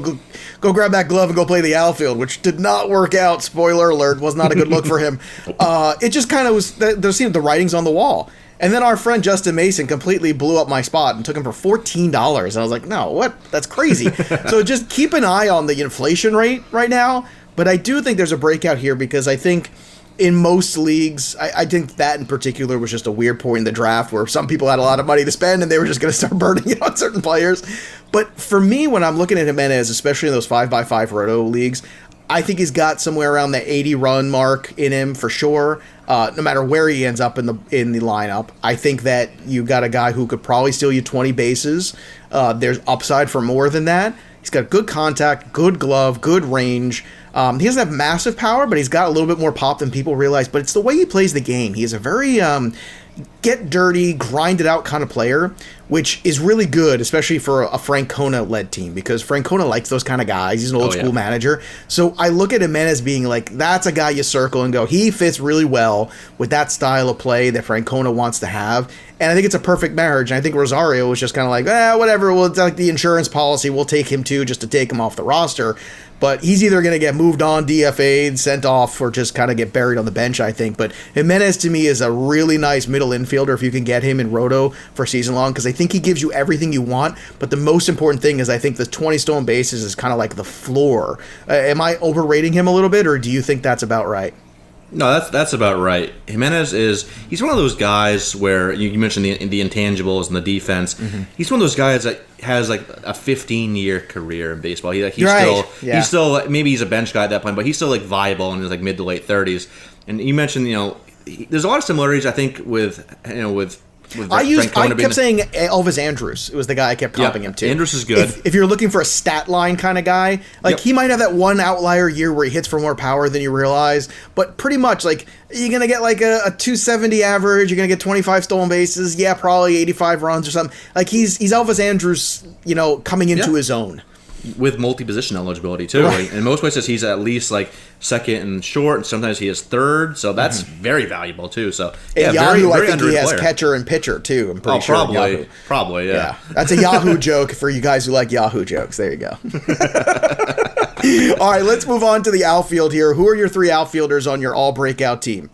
grab that glove and go play the outfield, which did not work out. Spoiler alert, was not a good look for him. It just kind of was, there seemed the writings on the wall. And then our friend Justin Mason completely blew up my spot and took him for $14. And I was like, no, what? That's crazy. So just keep an eye on the inflation rate right now. But I do think there's a breakout here, because I think in most leagues, I think that in particular was just a weird point in the draft where some people had a lot of money to spend and they were just going to start burning it on certain players. But for me, when I'm looking at Jimenez, especially in those 5x5 roto leagues, I think he's got somewhere around the 80-run mark in him for sure. No matter where he ends up in the lineup, I think that you got a guy who could probably steal you 20 bases. There's upside for more than that. He's got good contact, good glove, good range. He doesn't have massive power, but he's got a little bit more pop than people realize. But it's the way he plays the game. He is a very get dirty, grind it out kind of player, which is really good, especially for a Francona-led team, because Francona likes those kind of guys. He's an old-school manager. So I look at Jimenez being like, that's a guy you circle and go, he fits really well with that style of play that Francona wants to have. And I think it's a perfect marriage. And I think Rosario was just kind of like, whatever, it's like the insurance policy. We'll take him too, just to take him off the roster. But he's either going to get moved on, DFA'd, sent off, or just kind of get buried on the bench, I think. But Jimenez, to me, is a really nice middle infielder if you can get him in Roto for season long, because I think he gives you everything you want. But the most important thing is I think the 20 stolen bases is kind of like the floor. Am I overrating him a little bit, or do you think that's about right? No, that's about right. Jimenez he's one of those guys where you mentioned the intangibles and the defense. Mm-hmm. He's one of those guys that has like a 15-year career in baseball. He's still maybe he's a bench guy at that point, but he's still like viable in his like mid to late 30s. And you mentioned there's a lot of similarities I think with I kept saying Elvis Andrus. It was the guy I kept comping him to. Andrus is good. If you're looking for a stat line kind of guy, he might have that one outlier year where he hits for more power than you realize, but pretty much like you're going to get like a 270 average, you're going to get 25 stolen bases, probably 85 runs or something. Like he's Elvis Andrus, coming into his own. With multi-position eligibility too. Right. In most places he's at least like second and short, and sometimes he is third, so that's very valuable too. So Yahoo, very I think he has player. Catcher and pitcher too. I'm pretty sure. Probably, yeah. That's a Yahoo joke for you guys who like Yahoo jokes. There you go. All right, let's move on to the outfield here. Who are your three outfielders on your all-breakout team?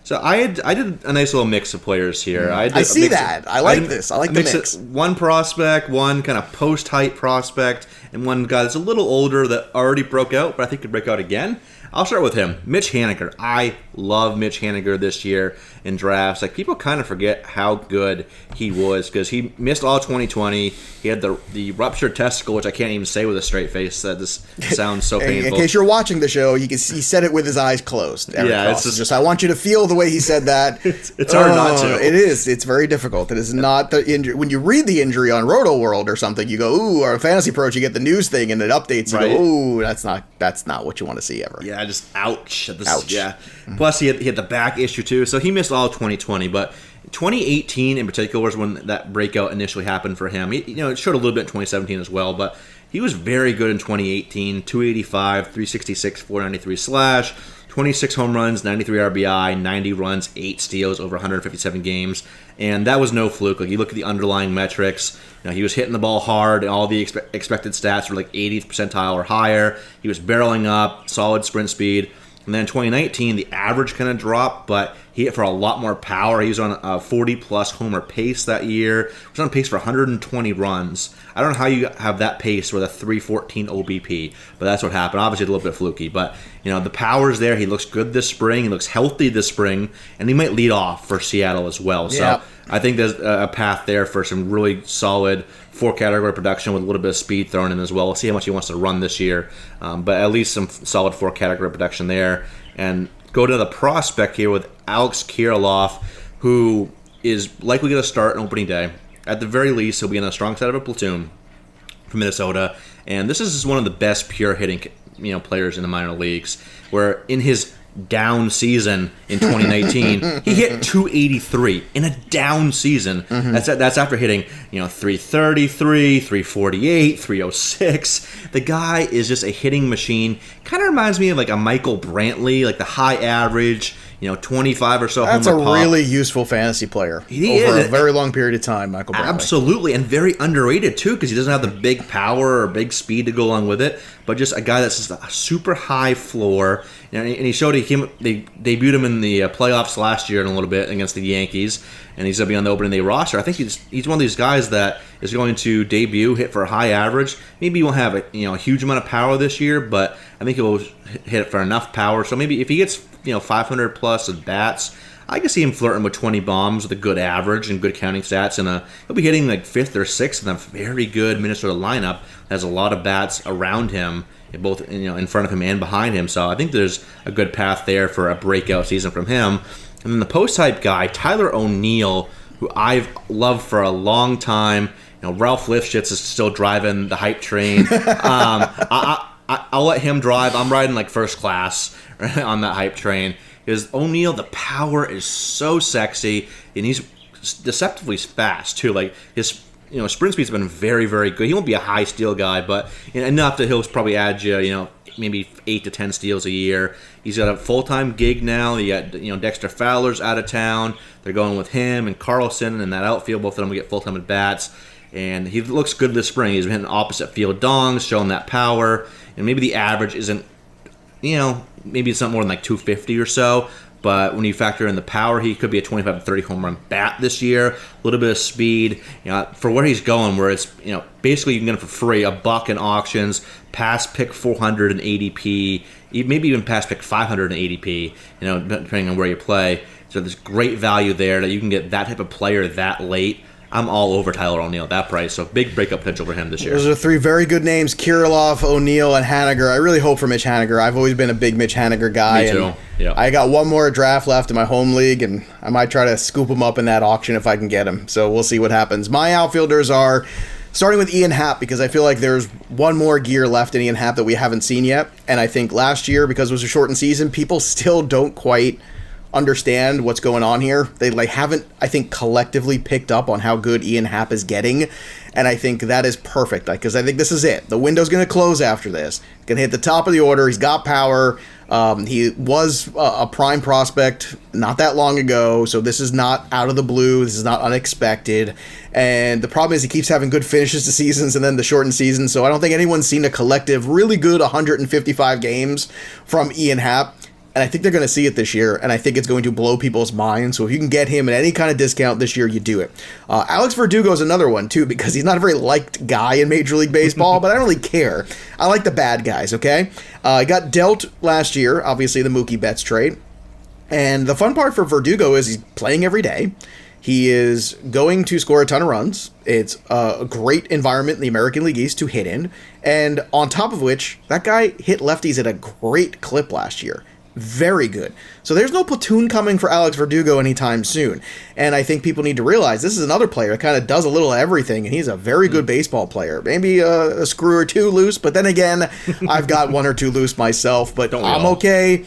So I did a nice little mix of players here. I see that. I like this. I like the mix. One prospect, one kind of post-height prospect, and one guy that's a little older that already broke out, but I think could break out again. I'll start with him, Mitch Haniger. I love Mitch Haniger this year in drafts. Like, people kind of forget how good he was because he missed all 2020. He had the ruptured testicle, which I can't even say with a straight face. That just sounds so painful. In case you're watching the show, he said it with his eyes closed. It's just I want you to feel the way he said that. it's hard not to. It is. It's very difficult. It is not the injury. When you read the injury on Roto World or something, you go, ooh, or FantasyPros, you get the news thing and it updates. You go, ooh, that's not what you want to see ever. Yeah, just ouch. Ouch. Yeah. Mm-hmm. Plus, he had the back issue too, so he missed all 2020. But 2018 in particular was when that breakout initially happened for him. It showed a little bit in 2017 as well, but he was very good in 2018. 285, 366, 493 slash, 26 home runs, 93 RBI, 90 runs, 8 steals over 157 games. And that was no fluke. Like, you look at the underlying metrics, he was hitting the ball hard, and all the expected stats were like 80th percentile or higher. He was barreling up, solid sprint speed. And then in 2019, the average kind of dropped, but He hit for a lot more power. He was on a 40-plus homer pace that year. He was on pace for 120 runs. I don't know how you have that pace with a 314 OBP, but that's what happened. Obviously, a little bit fluky, but the power's there. He looks good this spring. He looks healthy this spring, and he might lead off for Seattle as well. So I think there's a path there for some really solid 4-category production with a little bit of speed thrown in as well. We'll see how much he wants to run this year, but at least some solid 4-category production there. And go to the prospect here with Alex Kirilloff, who is likely going to start on opening day. At the very least, he'll be on the strong side of a platoon from Minnesota. And this is one of the best pure hitting players in the minor leagues, where in his down season in 2019, he hit 283 in a down season. That's after hitting 333, 348, 306. The guy is just a hitting machine. Kind of reminds me of like a Michael Brantley, like the high average, 25 or so. That's a really useful fantasy player over a very long period of time, Michael Brantley. Absolutely, and very underrated too, because he doesn't have the big power or big speed to go along with it, but just a guy that's just a super high floor. And he showed they debuted him in the playoffs last year in a little bit against the Yankees, and he's going to be on the opening day roster. I think he's one of these guys that is going to debut, hit for a high average. Maybe he won't have a huge amount of power this year, but I think he'll hit it for enough power. So maybe if he gets 500 plus at bats, I can see him flirting with 20 bombs with a good average and good counting stats, and he'll be hitting like 5th or 6th in a very good Minnesota lineup that has a lot of bats around him, both in front of him and behind him. So I think there's a good path there for a breakout season from him. And then the post-hype guy, Tyler O'Neill, who I've loved for a long time. Ralph Lifshitz is still driving the hype train. I'll let him drive. I'm riding like first class on that hype train. Because O'Neill, the power is so sexy, and he's deceptively fast too. Like his sprint speed's been very, very good. He won't be a high steal guy, but enough that he'll probably add you, maybe 8 to 10 steals a year. He's got a full-time gig now. You got Dexter Fowler's out of town. They're going with him and Carlson and that outfield. Both of them will get full-time at bats. And he looks good this spring. He's been opposite field dongs, showing that power. And maybe the average isn't, maybe it's not more than like 250 or so. But when you factor in the power, he could be a 25 to 30 home run bat this year. A little bit of speed, for where he's going, where it's basically you can get him for free, $1 in auctions, past pick 400 in ADP, maybe even past pick 500 in ADP, depending on where you play. So there's great value there that you can get that type of player that late. I'm all over Tyler O'Neill at that price, so big breakup potential for him this year. Those are 3 very good names, Kirilloff, O'Neill, and Haniger. I really hope for Mitch Haniger. I've always been a big Mitch Haniger guy. Me too. Yeah. I got one more draft left in my home league, and I might try to scoop him up in that auction if I can get him. So we'll see what happens. My outfielders are starting with Ian Happ, because I feel like there's one more gear left in Ian Happ that we haven't seen yet. And I think last year, because it was a shortened season, people still don't quite understand what's going on here. They haven't, I think, collectively picked up on how good Ian Happ is getting, and I think that is perfect, because I think this is it. The window's going to close after this. Going to hit the top of the order. He's got power. He was a prime prospect not that long ago, so this is not out of the blue. This is not unexpected. And the problem is he keeps having good finishes to seasons and then the shortened season, so I don't think anyone's seen a collective really good 155 games from Ian Happ. And I think they're going to see it this year, and I think it's going to blow people's minds. So if you can get him at any kind of discount this year, you do it. Alex Verdugo is another one, too, because he's not a very liked guy in Major League Baseball, but I don't really care. I like the bad guys, okay? I got dealt last year, obviously, the Mookie Betts trade. And the fun part for Verdugo is he's playing every day. He is going to score a ton of runs. It's a great environment in the American League East to hit in. And on top of which, that guy hit lefties at a great clip last year. Very good. So there's no platoon coming for Alex Verdugo anytime soon. And I think people need to realize this is another player that kind of does a little of everything, and he's a very good baseball player. Maybe a screw or two loose, but then again, I've got 1 or 2 loose myself, but I'm okay.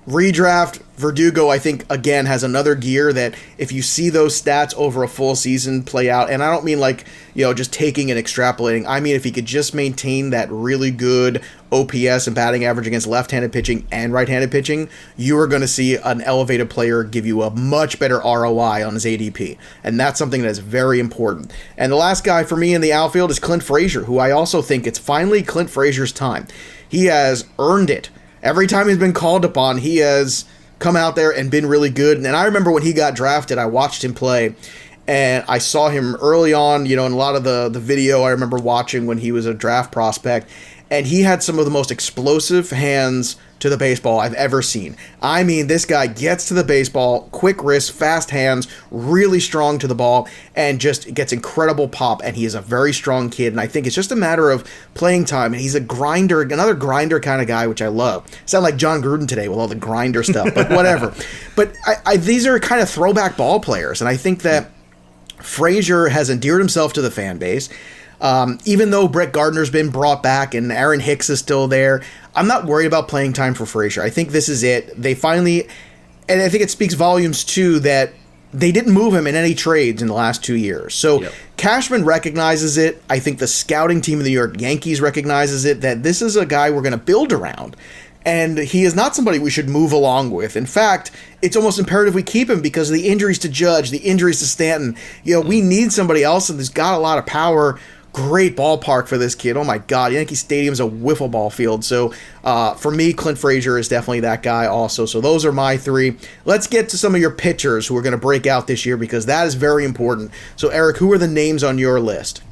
Redraft, Verdugo, I think, again, has another gear that if you see those stats over a full season play out, and I don't mean just taking and extrapolating. I mean if he could just maintain that really good OPS and batting average against left-handed pitching and right-handed pitching, you are going to see an elevated player give you a much better ROI on his ADP. And that's something that is very important. And the last guy for me in the outfield is Clint Frazier, who I also think it's finally Clint Frazier's time. He has earned it. Every time he's been called upon, he has come out there and been really good. And I remember when he got drafted, I watched him play, and I saw him early on, in a lot of the video I remember watching when he was a draft prospect, and he had some of the most explosive hands to the baseball I've ever seen. I mean, this guy gets to the baseball, quick wrist, fast hands, really strong to the ball, and just gets incredible pop, and he is a very strong kid, and I think it's just a matter of playing time, and he's a grinder, another grinder kind of guy, which I love. Sound like John Gruden today with all the grinder stuff, but whatever. But these are kind of throwback ball players, and I think that Frazier has endeared himself to the fan base. Even though Brett Gardner's been brought back and Aaron Hicks is still there, I'm not worried about playing time for Frazier. I think this is it. They finally, and I think it speaks volumes too that they didn't move him in any trades in the last 2 years. So Cashman recognizes it. I think the scouting team of the New York Yankees recognizes it, that this is a guy we're going to build around. And he is not somebody we should move along with. In fact, it's almost imperative we keep him because of the injuries to Judge, the injuries to Stanton. We need somebody else and who's got a lot of power. Great ballpark for this kid. Oh my God, Yankee Stadium's a wiffle ball field. So for me, Clint Frazier is definitely that guy also. So those are my three. Let's get to some of your pitchers who are going to break out this year because that is very important. So Eric, who are the names on your list?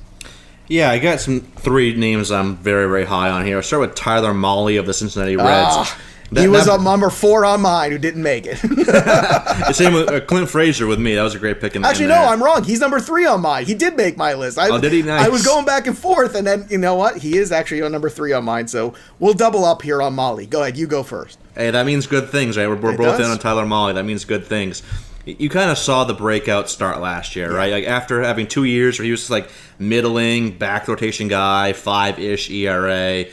Yeah, I got three names I'm very, very high on here. I'll start with Tyler Mahle of the Cincinnati Reds. He was a number 4 on mine who didn't make it. The same with Clint Frazier with me. That was a great pick. Actually, no, I'm wrong. He's number 3 on mine. He did make my list. Did he? Nice. I was going back and forth, and then, you know what? He is actually on number 3 on mine, so we'll double up here on Mahle. Go ahead. You go first. Hey, that means good things, right? We're both in on Tyler Mahle. That means good things. You kind of saw the breakout start last year, right? Like after having 2 years where he was just like middling, back rotation guy, 5-ish ERA,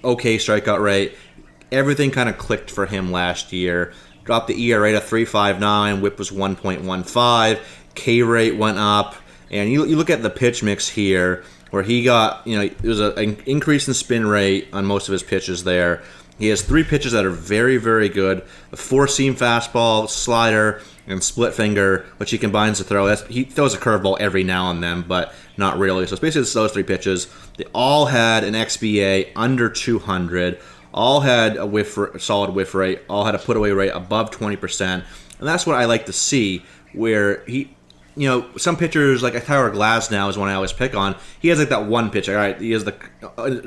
okay strikeout rate. Everything kind of clicked for him last year. Dropped the ERA to 3.59, whip was 1.15, K rate went up, and you look at the pitch mix here, where he got, it was an increase in spin rate on most of his pitches there. He has 3 pitches that are very, very good: a 4-seam fastball, slider, and split finger, which he combines to throw. He throws a curveball every now and then, but not really. So it's basically those 3 pitches. They all had an XBA under 200. All had a solid whiff rate. All had a put-away rate above 20%. And that's what I like to see, where he, some pitchers, like Tyler Glasnow is one I always pick on. He has like that one pitch. All right, he has a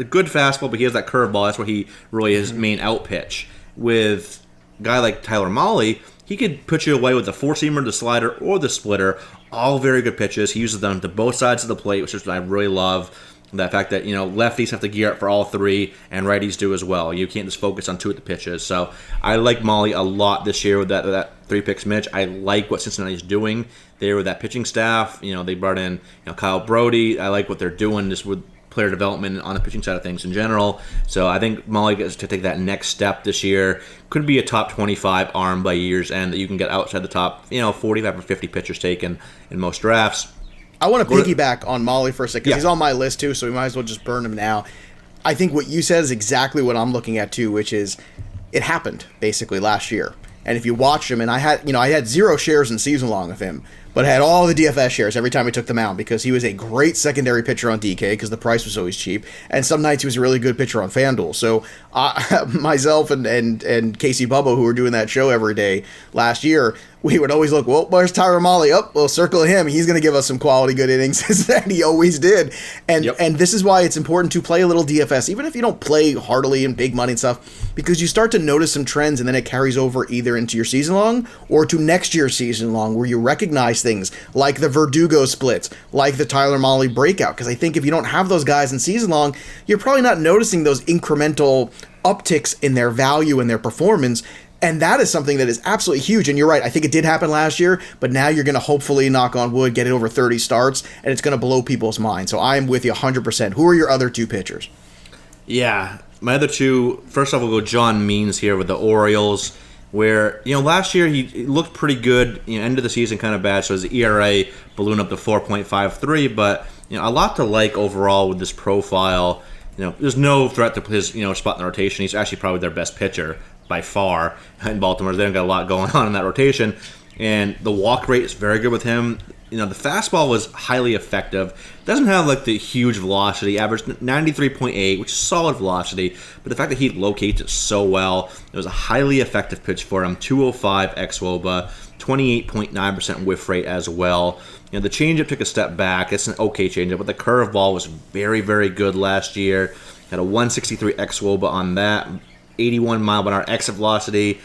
good fastball, but he has that curveball. That's where he really his main out pitch. With a guy like Tyler Mahle, he could put you away with the 4-seamer, the slider, or the splitter. All very good pitches. He uses them to both sides of the plate, which is what I really love. The fact that, lefties have to gear up for all 3, and righties do as well. You can't just focus on 2 of the pitches. So I like Mahle a lot this year with that 3 picks, Mitch. I like what Cincinnati's doing there with that pitching staff. They brought in Kyle Brody. I like what they're doing just with player development on the pitching side of things in general. So I think Mahle gets to take that next step this year. Could be a top 25 arm by year's end that you can get outside the top 45 or 50 pitchers taken in most drafts. I want to piggyback on Mahle for a second because he's on my list too, so we might as well just burn him now. I think what you said is exactly what I'm looking at too, which is it happened basically last year. And if you watch him, and I had 0 shares in season long of him, but I had all the DFS shares every time he took them out because he was a great secondary pitcher on DK because the price was always cheap, and some nights he was a really good pitcher on FanDuel. So myself and Casey Bubba, who were doing that show every day last year, we would always look, well, where's Tyler Mahle? Oh, we'll circle him. He's going to give us some quality good innings, and he always did. And this is why it's important to play a little DFS, even if you don't play heartily and big money and stuff, because you start to notice some trends, and then it carries over either into your season long or to next year's season long, where you recognize things like the Verdugo splits, like the Tyler Mahle breakout. Because I think if you don't have those guys in season long, you're probably not noticing those incremental upticks in their value and their performance. And that is something that is absolutely huge. And you're right, I think it did happen last year, but now you're going to hopefully, knock on wood, get it over 30 starts, and it's going to blow people's minds. So I am with you 100%. Who are your other 2 pitchers? Yeah, my other 2, first off, we'll go John Means here with the Orioles, where, last year he looked pretty good, end of the season kind of bad, so his ERA ballooned up to 4.53, but, a lot to like overall with this profile. There's no threat to his, spot in the rotation. He's actually probably their best pitcher by far in Baltimore. They don't got a lot going on in that rotation. and the walk rate is very good with him. The fastball was highly effective. Doesn't have like the huge velocity, averaged 93.8, which is solid velocity, but the fact that he locates it so well, it was a highly effective pitch for him. 205 xwOBA, 28.9% whiff rate as well. The changeup took a step back. It's an okay changeup, but the curveball was very, very good last year. Had a 163 xwOBA on that. 81 mile per hour exit velocity,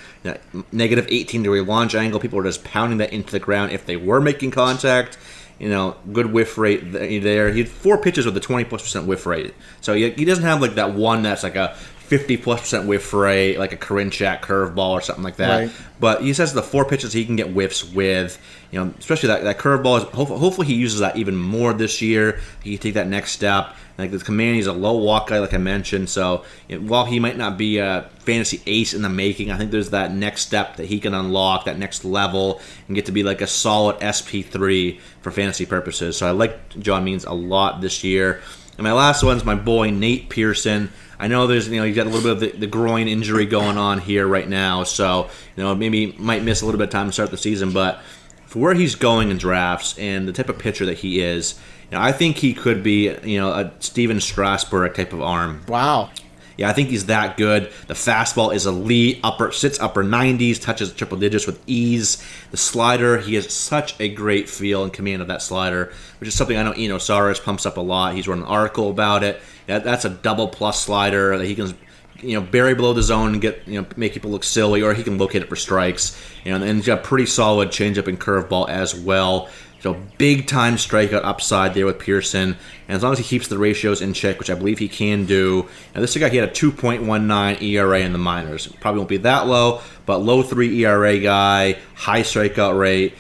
negative 18-degree launch angle. People were just pounding that into the ground if they were making contact. Good whiff rate there. He had 4 pitches with a 20+% whiff rate. So he doesn't have like that one that's like a 50+% whiff rate, like a Karinchak curveball or something like that. Right. But he says the 4 pitches he can get whiffs with, especially that curveball. Hopefully he uses that even more this year. He can take that next step. Like the command, he's a low walk guy, like I mentioned. So while he might not be a fantasy ace in the making, I think there's that next step that he can unlock, that next level, and get to be like a solid SP3 for fantasy purposes. So I like John Means a lot this year. And my last one's my boy Nate Pearson. I know there's he's got a little bit of the groin injury going on here right now, so maybe might miss a little bit of time to start the season. But for where he's going in drafts and the type of pitcher that he is, I think he could be a Steven Strasburg type of arm. Wow. Yeah, I think he's that good. The fastball is elite, sits upper 90s, touches triple digits with ease. The slider, he has such a great feel and command of that slider, which is something I know Eno Saras pumps up a lot. He's written an article about it. That's a double plus slider that he can bury below the zone and get make people look silly, or he can locate it for strikes. And he's got pretty solid changeup and curveball as well. So big time strikeout upside there with Pearson, and as long as he keeps the ratios in check, which I believe he can do. Now this guy, he had a 2.19 ERA in the minors. Probably won't be that low, but low 3 ERA guy, high strikeout rate.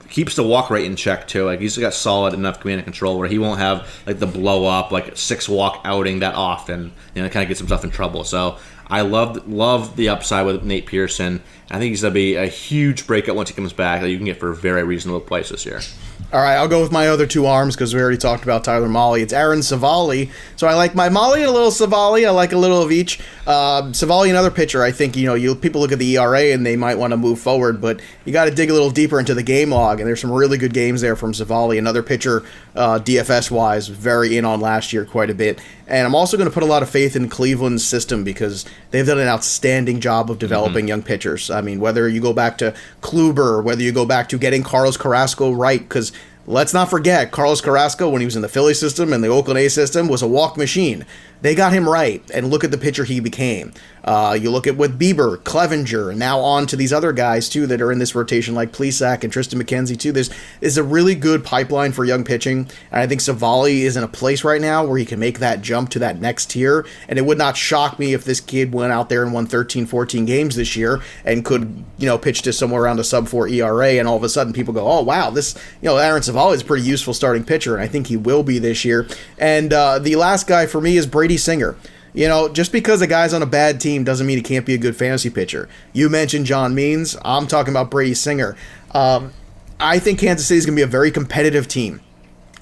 Keeps the walk rate in check too. Like he's got solid enough command and control where he won't have like the blow up, like 6 walk outing that often. It kind of gets himself in trouble. So I love the upside with Nate Pearson. I think he's going to be a huge breakout once he comes back that you can get for a very reasonable price this year. All right, I'll go with my other 2 arms because we already talked about Tyler Mahle. It's Aaron Civale. So I like my Mahle and a little Civale. I like a little of each. Civale, another pitcher. I think people look at the ERA and they might want to move forward, but you got to dig a little deeper into the game log, and there's some really good games there from Civale. Another pitcher, DFS-wise, very in on last year quite a bit. And I'm also going to put a lot of faith in Cleveland's system because they've done an outstanding job of developing young pitchers. I mean, whether you go back to Kluber, whether you go back to getting Carlos Carrasco right, because let's not forget, Carlos Carrasco, when he was in the Philly system and the Oakland A system, was a walk machine. They got him right, and look at the pitcher he became. You look at with Bieber, Clevenger, and now on to these other guys, too, that are in this rotation, like Plesac and Tristan McKenzie, too. There's a really good pipeline for young pitching, and I think Civale is in a place right now where he can make that jump to that next tier, and it would not shock me if this kid went out there and won 13, 14 games this year and could, pitch to somewhere around a sub-4 ERA, and all of a sudden people go, oh, wow, this, Aaron Civale is a pretty useful starting pitcher, and I think he will be this year. And the last guy for me is Brady Singer. Just because a guy's on a bad team doesn't mean he can't be a good fantasy pitcher. You mentioned John Means. I'm talking about Brady Singer. I think Kansas City is going to be a very competitive team.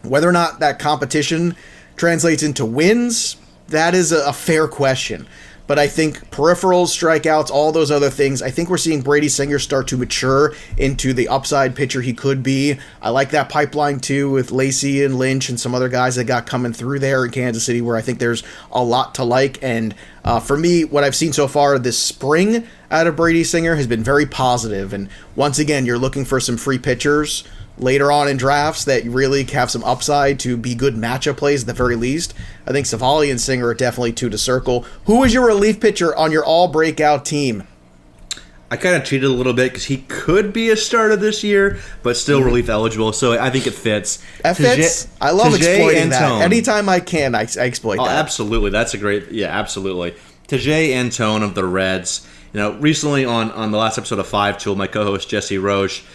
Whether or not that competition translates into wins, that is a fair question. But I think peripherals, strikeouts, all those other things, I think we're seeing Brady Singer start to mature into the upside pitcher he could be. I like that pipeline, too, with Lacey and Lynch and some other guys that got coming through there in Kansas City where I think there's a lot to like. And for me, what I've seen so far this spring out of Brady Singer has been very positive. And once again, you're looking for some free pitchers later on in drafts that really have some upside to be good matchup plays at the very least. I think Civale and Singer are definitely 2 to circle. Who is your relief pitcher on your all-breakout team? I kind of cheated a little bit because he could be a starter this year, but still relief eligible, so I think it fits. That fits? I love exploiting that. Anytime I can, I exploit that. Absolutely. That's a great... Yeah, absolutely. Tejay Antone of the Reds. Recently on the last episode of 5 Tool, my co-host Jesse Roche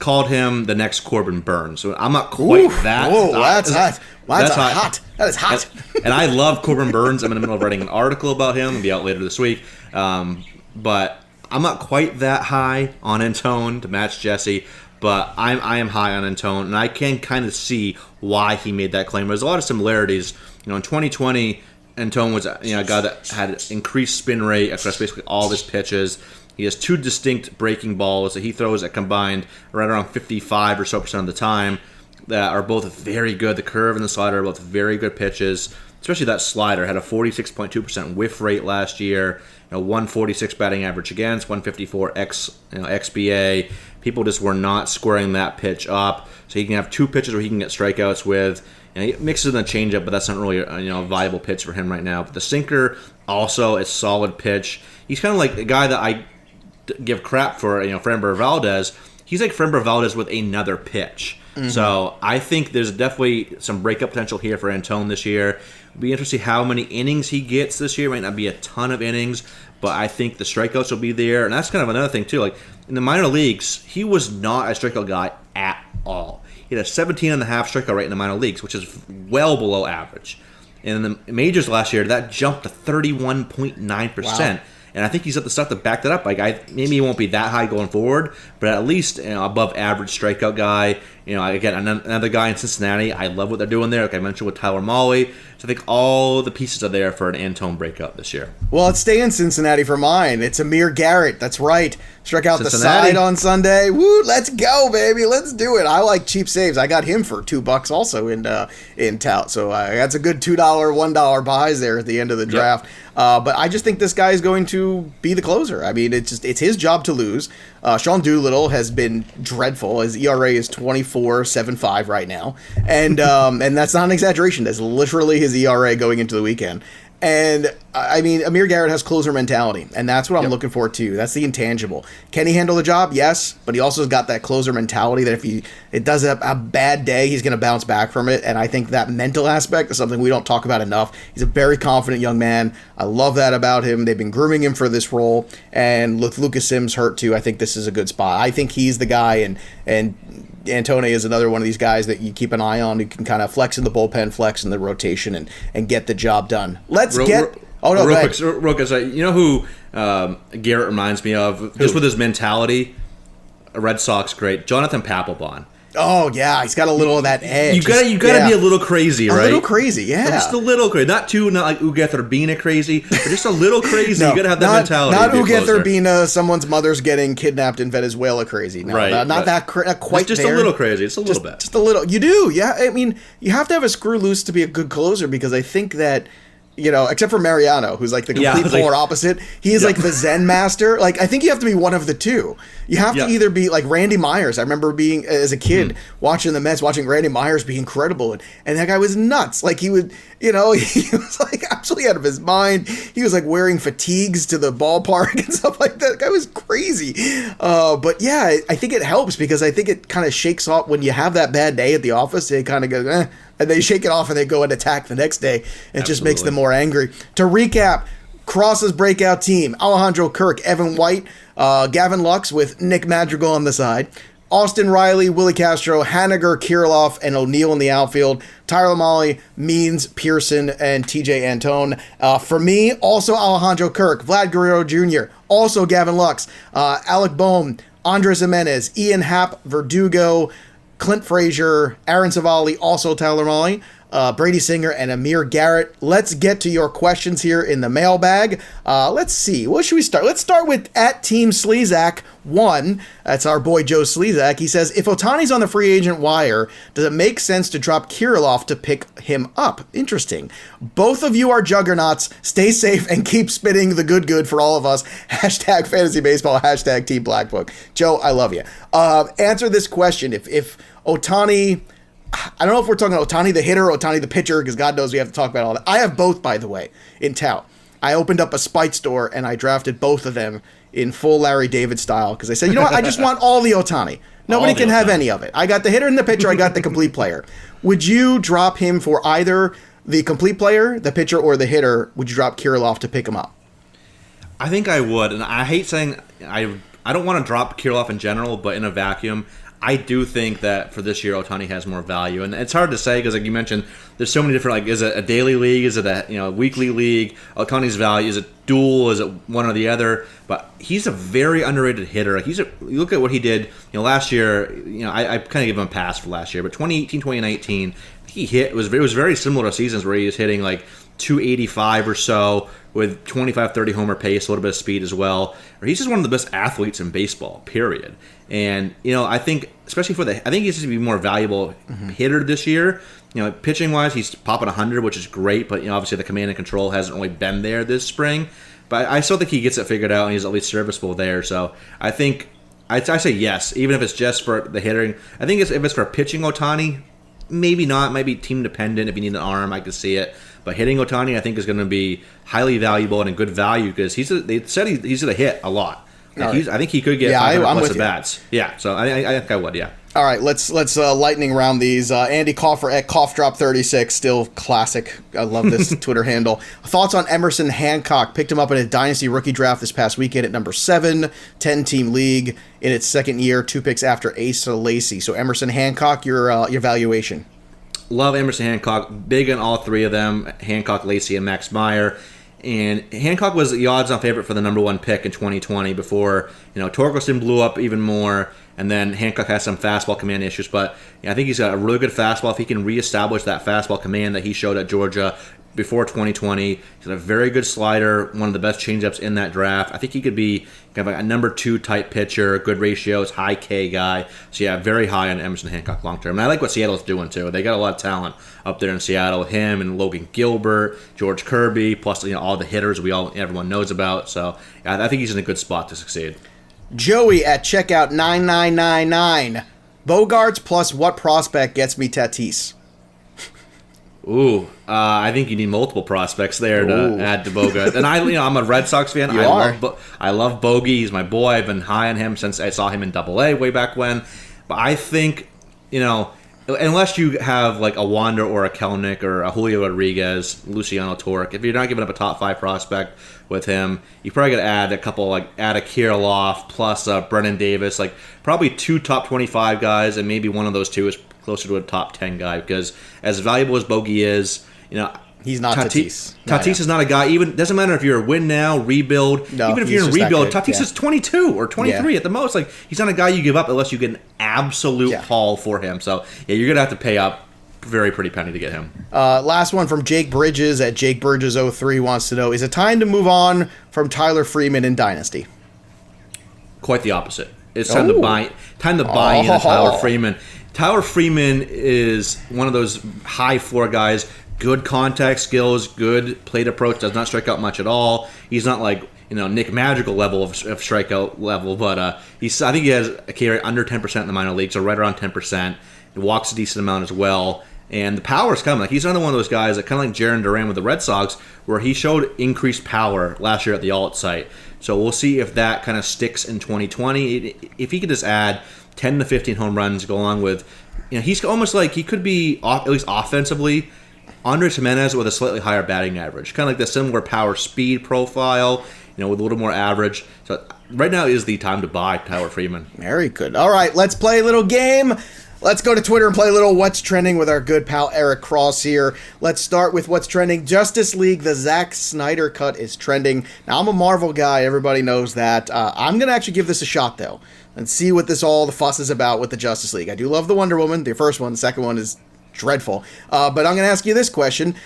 called him the next Corbin Burns. So I'm not quite that. Whoa, that's hot. That's hot. That is hot. And I love Corbin Burns. I'm in the middle of writing an article about him. It'll be out later this week. But I'm not quite that high on Antone to match Jesse. But I am high on Antone, and I can kind of see why he made that claim. There's a lot of similarities. In 2020, Antone was a guy that had increased spin rate across basically all of his pitches. He has 2 distinct breaking balls that he throws that combined right around 55% or so of the time that are both very good. The curve and the slider are both very good pitches. Especially that slider had a 46.2% whiff rate last year. 146 batting average against, 154 xBA. People just were not squaring that pitch up. So he can have 2 pitches where he can get strikeouts with. He mixes in a changeup, but that's not really a viable pitch for him right now. But the sinker also a solid pitch. He's kind of like a guy that I give crap for. Framber Valdez. He's like Framber Valdez with another pitch. Mm-hmm. So I think there's definitely some breakup potential here for Antone this year. It'll be interesting how many innings he gets this year. Might not be a ton of innings, but I think the strikeouts will be there. And that's kind of another thing too. Like in the minor leagues, he was not a strikeout guy at all. He had a 17.5 strikeout rate in the minor leagues, which is well below average. And in the majors last year, that jumped to 31.9%. Wow. And I think he's got the stuff to back that up. Maybe he won't be that high going forward, but at least above average strikeout guy. Again, another guy in Cincinnati. I love what they're doing there. Like I mentioned with Tyler Mahle. So I think all the pieces are there for an Antone breakout this year. Well, let's stay in Cincinnati for mine. It's Amir Garrett. That's right. Struck out Cincinnati. The side on Sunday. Woo, let's go, baby. Let's do it. I like cheap saves. I got him for $2 also in tout. So that's a good $2, $1 buys there at the end of the draft. Yep. But I just think this guy is going to be the closer. I mean, it's his job to lose. Sean Doolittle has been dreadful. His ERA is 24.75 right now, and that's not an exaggeration. That's literally his ERA going into the weekend. And I mean, Amir Garrett has closer mentality, and that's what I'm looking for too. That's the intangible. Can he handle the job? Yes, but he also has got that closer mentality that if it does a bad day, he's going to bounce back from it. And I think that mental aspect is something we don't talk about enough. He's a very confident young man. I love that about him. They've been grooming him for this role, and with Lucas Sims hurt too, I think this is a good spot. I think he's the guy, and Antone is another one of these guys that you keep an eye on who can kind of flex in the bullpen, flex in the rotation, and get the job done. Real quick, you know who Garrett reminds me of, just with his mentality? A Red Sox great, Jonathan Papelbon. Oh yeah, he's got a little of that edge. You gotta be a little crazy, right? A little crazy, yeah. Just a little crazy, not like Ugueth Urbina crazy, but just a little crazy. No, you gotta have that mentality. Not Ugueth Urbina, someone's mother's getting kidnapped in Venezuela crazy. No, right? Not quite. Just there. A little crazy. It's a little bit. Just a little. You do, yeah. I mean, you have to have a screw loose to be a good closer because I think that. Except for Mariano, who's like the complete polar opposite. He is like the Zen master. Like, I think you have to be one of the two. You have to either be like Randy Myers. I remember being, as a kid, watching the Mets, watching Randy Myers be incredible. And that guy was nuts. Like, he would, he was like absolutely out of his mind. He was like wearing fatigues to the ballpark and stuff like that. That guy was crazy. But yeah, I think it helps because I think it kind of shakes off when you have that bad day at the office. They kind of go, and they shake it off and they go and attack the next day. It just makes them more angry. To recap, Cross's breakout team: Alejandro Kirk, Evan White, Gavin Lux with Nick Madrigal on the side, Austin Riley, Willi Castro, Haniger, Kirilloff, and O'Neill in the outfield, Tyler Mahle, Means, Pearson, and Tejay Antone. For me, also Alejandro Kirk, Vlad Guerrero Jr., also Gavin Lux, Alec Bohm, Andres Jimenez, Ian Happ, Verdugo, Clint Frazier, Aaron Civale, also Tyler Mahle, Brady Singer, and Amir Garrett. Let's get to your questions here in the mailbag. Let's see. What should we start? Let's start with @TeamSleazak1. That's our boy Joe Slezak. He says, if Ohtani's on the free agent wire, does it make sense to drop Kirilloff to pick him up? Interesting. Both of you are juggernauts. Stay safe and keep spitting the good for all of us. #FantasyBaseball, #Team Blackbook. Joe, I love you. Answer this question. If Ohtani... I don't know if we're talking Ohtani the hitter or Ohtani the pitcher, because God knows we have to talk about all that. I have both, by the way, in tout. I opened up a spite store, and I drafted both of them in full Larry David style, because I said, you know what, I just want all the Ohtani. Nobody can have any of it. I got the hitter and the pitcher, I got the complete player. Would you drop him for either the complete player, the pitcher, or the hitter? Would you drop Kirilloff to pick him up? I think I would, and I hate saying I don't want to drop Kirilloff in general, but in a vacuum, I do think that for this year, Ohtani has more value, and it's hard to say because, like you mentioned, there's so many different. Like, is it a daily league? Is it a weekly league? Ohtani's value, is it dual? Is it one or the other? But he's a very underrated hitter. You look at what he did. Last year, I kind of give him a pass for last year, but 2018, 2019, he hit. It was very similar to seasons where he was hitting like 285 or so with 25, 30 homer pace, a little bit of speed as well. Or he's just one of the best athletes in baseball, period. And, I think, especially I think he's going to be more valuable hitter this year. Pitching-wise, he's popping 100, which is great, but, obviously the command and control hasn't really been there this spring. But I still think he gets it figured out, and he's at least serviceable there. So I think, I say yes, even if it's just for the hitting. I think if it's for pitching Ohtani, maybe not. It might be team-dependent. If you need an arm, I could see it. But hitting Ohtani, I think, is going to be highly valuable and a good value because they said he's going to hit a lot. Right. I think he could get 500 plus at bats. Yeah, so I think I would, yeah. All right, let's lightning round these. Andy Kauffer at CoughDrop36, still classic. I love this Twitter handle. Thoughts on Emerson Hancock? Picked him up in a Dynasty rookie draft this past weekend at number 7, 10-team league in its second year, 2 picks after Asa Lacy. So Emerson Hancock, your valuation. Love Emerson Hancock. Big in all 3 of them, Hancock, Lacy, and Max Meyer. And Hancock was the odds-on favorite for the number 1 pick in 2020 before, Torkelson blew up even more, and then Hancock has some fastball command issues. But I think he's got a really good fastball. If he can reestablish that fastball command that he showed at Georgia before 2020, he's got a very good slider, one of the best changeups in that draft. I think he could be kind of like a number 2 type pitcher, good ratios, high K guy. So yeah, very high on Emerson Hancock long term. And I like what Seattle's doing too. They got a lot of talent up there in Seattle. Him and Logan Gilbert, George Kirby, plus all the hitters everyone knows about. So yeah, I think he's in a good spot to succeed. Joey at checkout 9999. Bogarts plus what prospect gets me Tatis? Ooh, I think you need multiple prospects there to add to Bogart. And I'm a Red Sox fan. I love Bogey. He's my boy. I've been high on him since I saw him in AA way back when. But I think, unless you have like a Wander or a Kelnick or a Julio Rodriguez, Luciano Torque, if you're not giving up a top 5 prospect with him, you probably got to add a couple, add a Kirilloff plus Brennan Davis, probably 2 top 25 guys, and maybe one of those 2 is closer to a top 10 guy, because as valuable as Bogey is, he's not Tatis. Tatis is not a guy. Even doesn't matter if you're a win now, rebuild. No, even if you're in rebuild, Tatis is 22 or 23 at the most. He's not a guy you give up unless you get an absolute haul for him. So yeah, you're gonna have to pay up very pretty penny to get him. Last one from Jake Bridges at Jake Bridges 03 wants to know: is it time to move on from Tyler Freeman in Dynasty? Quite the opposite. It's time to buy into Tyler Freeman. Tyler Freeman is one of those high floor guys, good contact skills, good plate approach, does not strike out much at all. He's not like, Nick Magical level of strikeout level, but I think he has a carry under 10% in the minor leagues, so right around 10%. He walks a decent amount as well. And the power's coming. He's another one of those guys that kind of like Jarren Duran with the Red Sox, where he showed increased power last year at the Alt site. So we'll see if that kind of sticks in 2020. If he could just add 10 to 15 home runs, go along with, he's almost like he could be, at least offensively, Andres Jimenez with a slightly higher batting average. Kind of like the similar power speed profile, with a little more average. So right now is the time to buy Tyler Freeman. Very good. All right, let's play a little game. Let's go to Twitter and play a little What's Trending with our good pal Eric Cross here. Let's start with What's Trending. Justice League, the Zack Snyder cut is trending. Now, I'm a Marvel guy. Everybody knows that. I'm going to actually give this a shot, though, and see what the fuss is about with the Justice League. I do love the Wonder Woman. The first one. The second one is dreadful. But I'm going to ask you this question.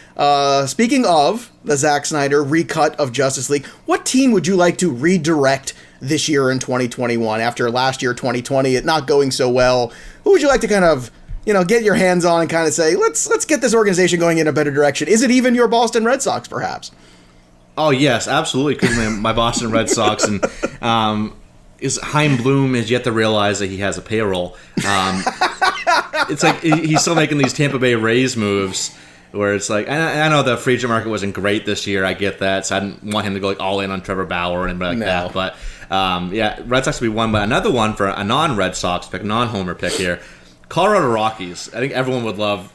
Speaking of the Zack Snyder recut of Justice League, what team would you like to redirect this year in 2021 after last year, 2020, it not going so well? Who would you like to kind of, get your hands on and kind of say, let's get this organization going in a better direction? Is it even your Boston Red Sox, perhaps? Oh, yes, absolutely. Because my Boston Red Sox and Chaim Bloom has yet to realize that he has a payroll. It's like he's still making these Tampa Bay Rays moves where it's like, I know the free agent market wasn't great this year. I get that. So I didn't want him to go all in on Trevor Bauer or anything like that. But Red Sox to be one. But another one for a non-Red Sox pick, non-homer pick here, Colorado Rockies. I think everyone would love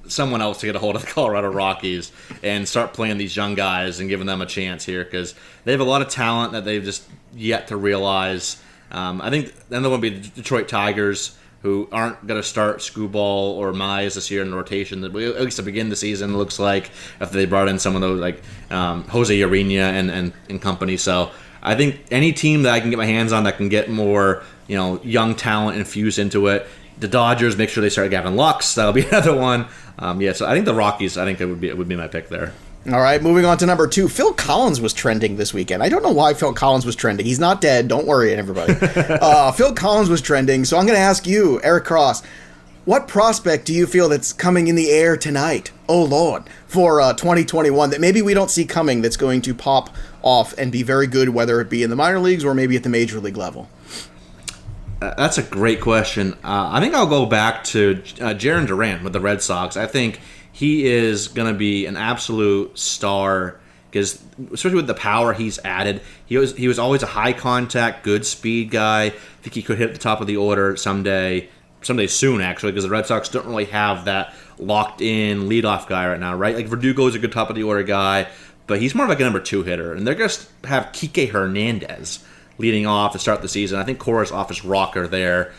someone else to get a hold of the Colorado Rockies and start playing these young guys and giving them a chance here, because they have a lot of talent that they've just yet to realize. I think then there will be the Detroit Tigers, who aren't going to start Skubal or Mize this year in the rotation, at least to begin the season, it looks like, after they brought in some of those, like Jose Urena and company. So I think any team that I can get my hands on that can get more young talent infused into it. The Dodgers, make sure they start Gavin Lux. That'll be another one. So I think the Rockies, it would be my pick there. All right, moving on to number 2. Phil Collins was trending this weekend. I don't know why Phil Collins was trending. He's not dead. Don't worry, everybody. Phil Collins was trending, so I'm going to ask you, Eric Cross, what prospect do you feel that's coming in the air tonight, oh Lord, for 2021 that maybe we don't see coming that's going to pop off and be very good, whether it be in the minor leagues or maybe at the major league level? That's a great question. I think I'll go back to Jarren Duran with the Red Sox. I think he is going to be an absolute star because, especially with the power he's added, he was always a high contact, good speed guy. I think he could hit the top of the order someday soon, actually, because the Red Sox don't really have that locked-in leadoff guy right now, right? Like, Verdugo is a good top-of-the-order guy, but he's more of like a number 2 hitter. And they're going to have Kike Hernandez leading off to start the season. I think Cora's off his rocker there,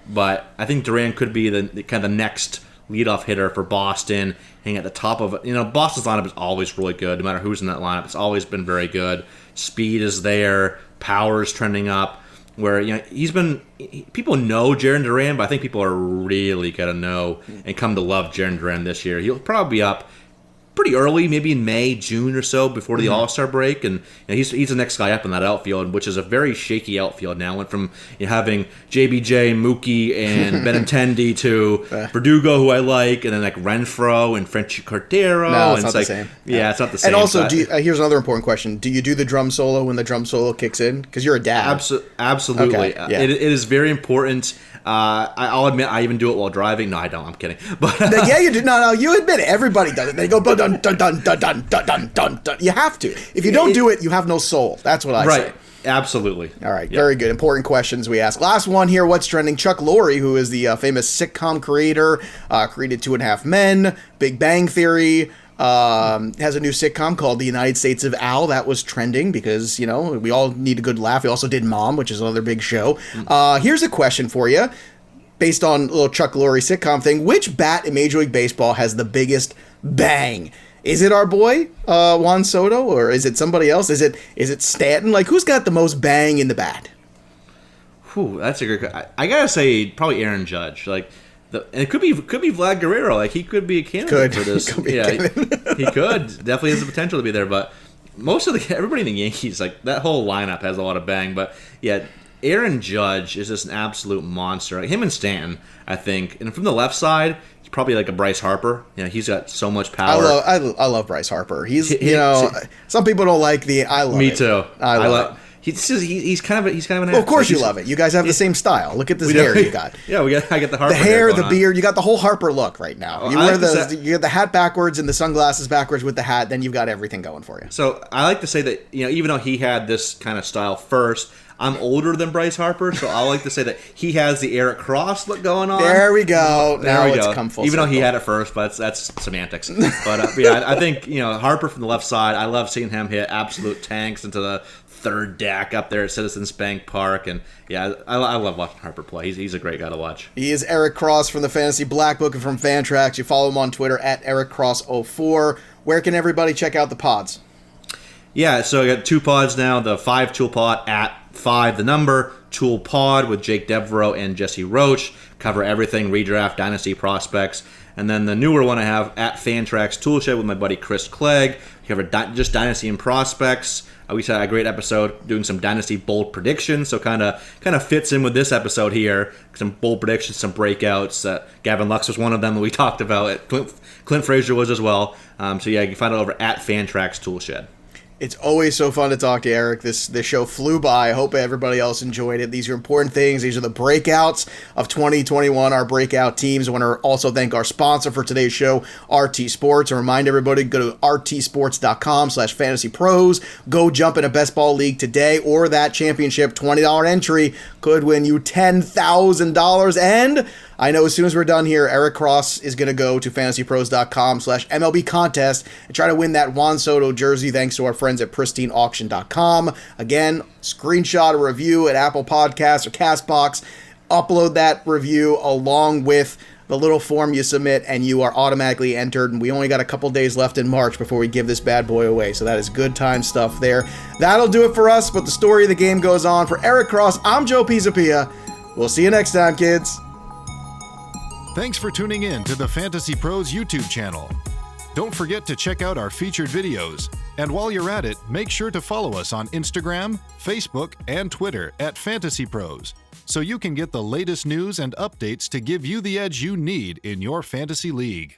but I think Duran could be the kind of the next leadoff hitter for Boston, hanging at the top of it. Boston's lineup is always really good, no matter who's in that lineup. It's always been very good. Speed is there. Power is trending up. Where people know Jarren Duran, but I think people are really gonna know and come to love Jarren Duran this year. He'll probably be up pretty early, maybe in May, June or so, before the All-Star break, and he's the next guy up in that outfield, which is a very shaky outfield now. Went from having JBJ, Mookie, and Benintendi to Verdugo, who I like, and then like Renfroe and Frenchie Cordero. No, it's not the same. Yeah, it's not the same. And also, here's another important question: do you do the drum solo when the drum solo kicks in? Because you're a dad. Absolutely. Okay, yeah. It is very important. I'll admit I even do it while driving. No, I don't. I'm kidding. But yeah, you do. No, you admit it. Everybody does it. They go dun dun dun dun dun dun dun dun dun. You have to. If you don't do it, you have no soul. That's what I say. Absolutely. All right. Yep. Very good. Important questions we ask. Last one here. What's trending? Chuck Lorre, who is the famous sitcom creator, created 2.5 Men, Big Bang Theory. Has a new sitcom called The United States of Al. That was trending because, we all need a good laugh. He also did Mom, which is another big show. Here's a question for you. Based on a little Chuck Lorre sitcom thing, which bat in Major League Baseball has the biggest bang? Is it our boy, Juan Soto, or is it somebody else? Is it Stanton? Like, who's got the most bang in the bat? Whew, that's a good. I gotta say, probably Aaron Judge. And it could be Vlad Guerrero. Like, he could be a candidate for this. He could definitely has the potential to be there. But most of everybody in the Yankees, like that whole lineup has a lot of bang. But yeah, Aaron Judge is just an absolute monster. Like, him and Stanton, I think. And from the left side, he's probably like a Bryce Harper. He's got so much power. I love Bryce Harper. He's some people don't like the. I love me it. Too. I love it. He's kind of an. Well, of course you love it. You guys have the same style. Look at this hair you got. Yeah, I get the Harper. The hair, the beard. You got the whole Harper look right now. You wear you get the hat backwards and the sunglasses backwards with the hat. Then you've got everything going for you. So I like to say that even though he had this kind of style first, I'm older than Bryce Harper, so I like to say that he has the Eric Cross look going on. There we go. Now it's come full Even circle. though he had it first, but that's semantics. But I think Harper from the left side. I love seeing him hit absolute tanks into the third deck up there at Citizens Bank Park, and I love watching Harper play. He's a great guy to watch. He is Eric Cross from the Fantasy Black Book and from Fantrax. You follow him on Twitter at EricCross04. Where can everybody check out the pods? Yeah, so I got 2 pods now. The 5 Tool Pod at 5 the number Tool Pod with Jake Devereaux and Jesse Roach. Cover everything redraft, dynasty prospects. And then the newer one I have at Fantrax Toolshed with my buddy Chris Clegg. We cover just dynasty and prospects. We had a great episode doing some dynasty bold predictions, so kind of fits in with this episode here. Some bold predictions, some breakouts. Gavin Lux was one of them that we talked about. Clint Frazier was as well. So you can find it over at Fantrax Toolshed. It's always so fun to talk to Eric. This show flew by. I hope everybody else enjoyed it. These are important things. These are the breakouts of 2021, our breakout teams. I want to also thank our sponsor for today's show, RTSports. And remind everybody, go to rtsports.com/fantasypros. Go jump in a best ball league today, or that championship $20 entry could win you $10,000. And I know as soon as we're done here, Eric Cross is going to go to fantasypros.com/MLB contest and try to win that Juan Soto jersey thanks to our friends at pristineauction.com. Again, screenshot a review at Apple Podcasts or CastBox. Upload that review along with the little form you submit, and you are automatically entered. And we only got a couple days left in March before we give this bad boy away. So that is good time stuff there. That'll do it for us, but the story of the game goes on. For Eric Cross, I'm Joe Pisapia. We'll see you next time, kids. Thanks for tuning in to the Fantasy Pros YouTube channel. Don't forget to check out our featured videos. And while you're at it, make sure to follow us on Instagram, Facebook, and Twitter at FantasyPros, so you can get the latest news and updates to give you the edge you need in your fantasy league.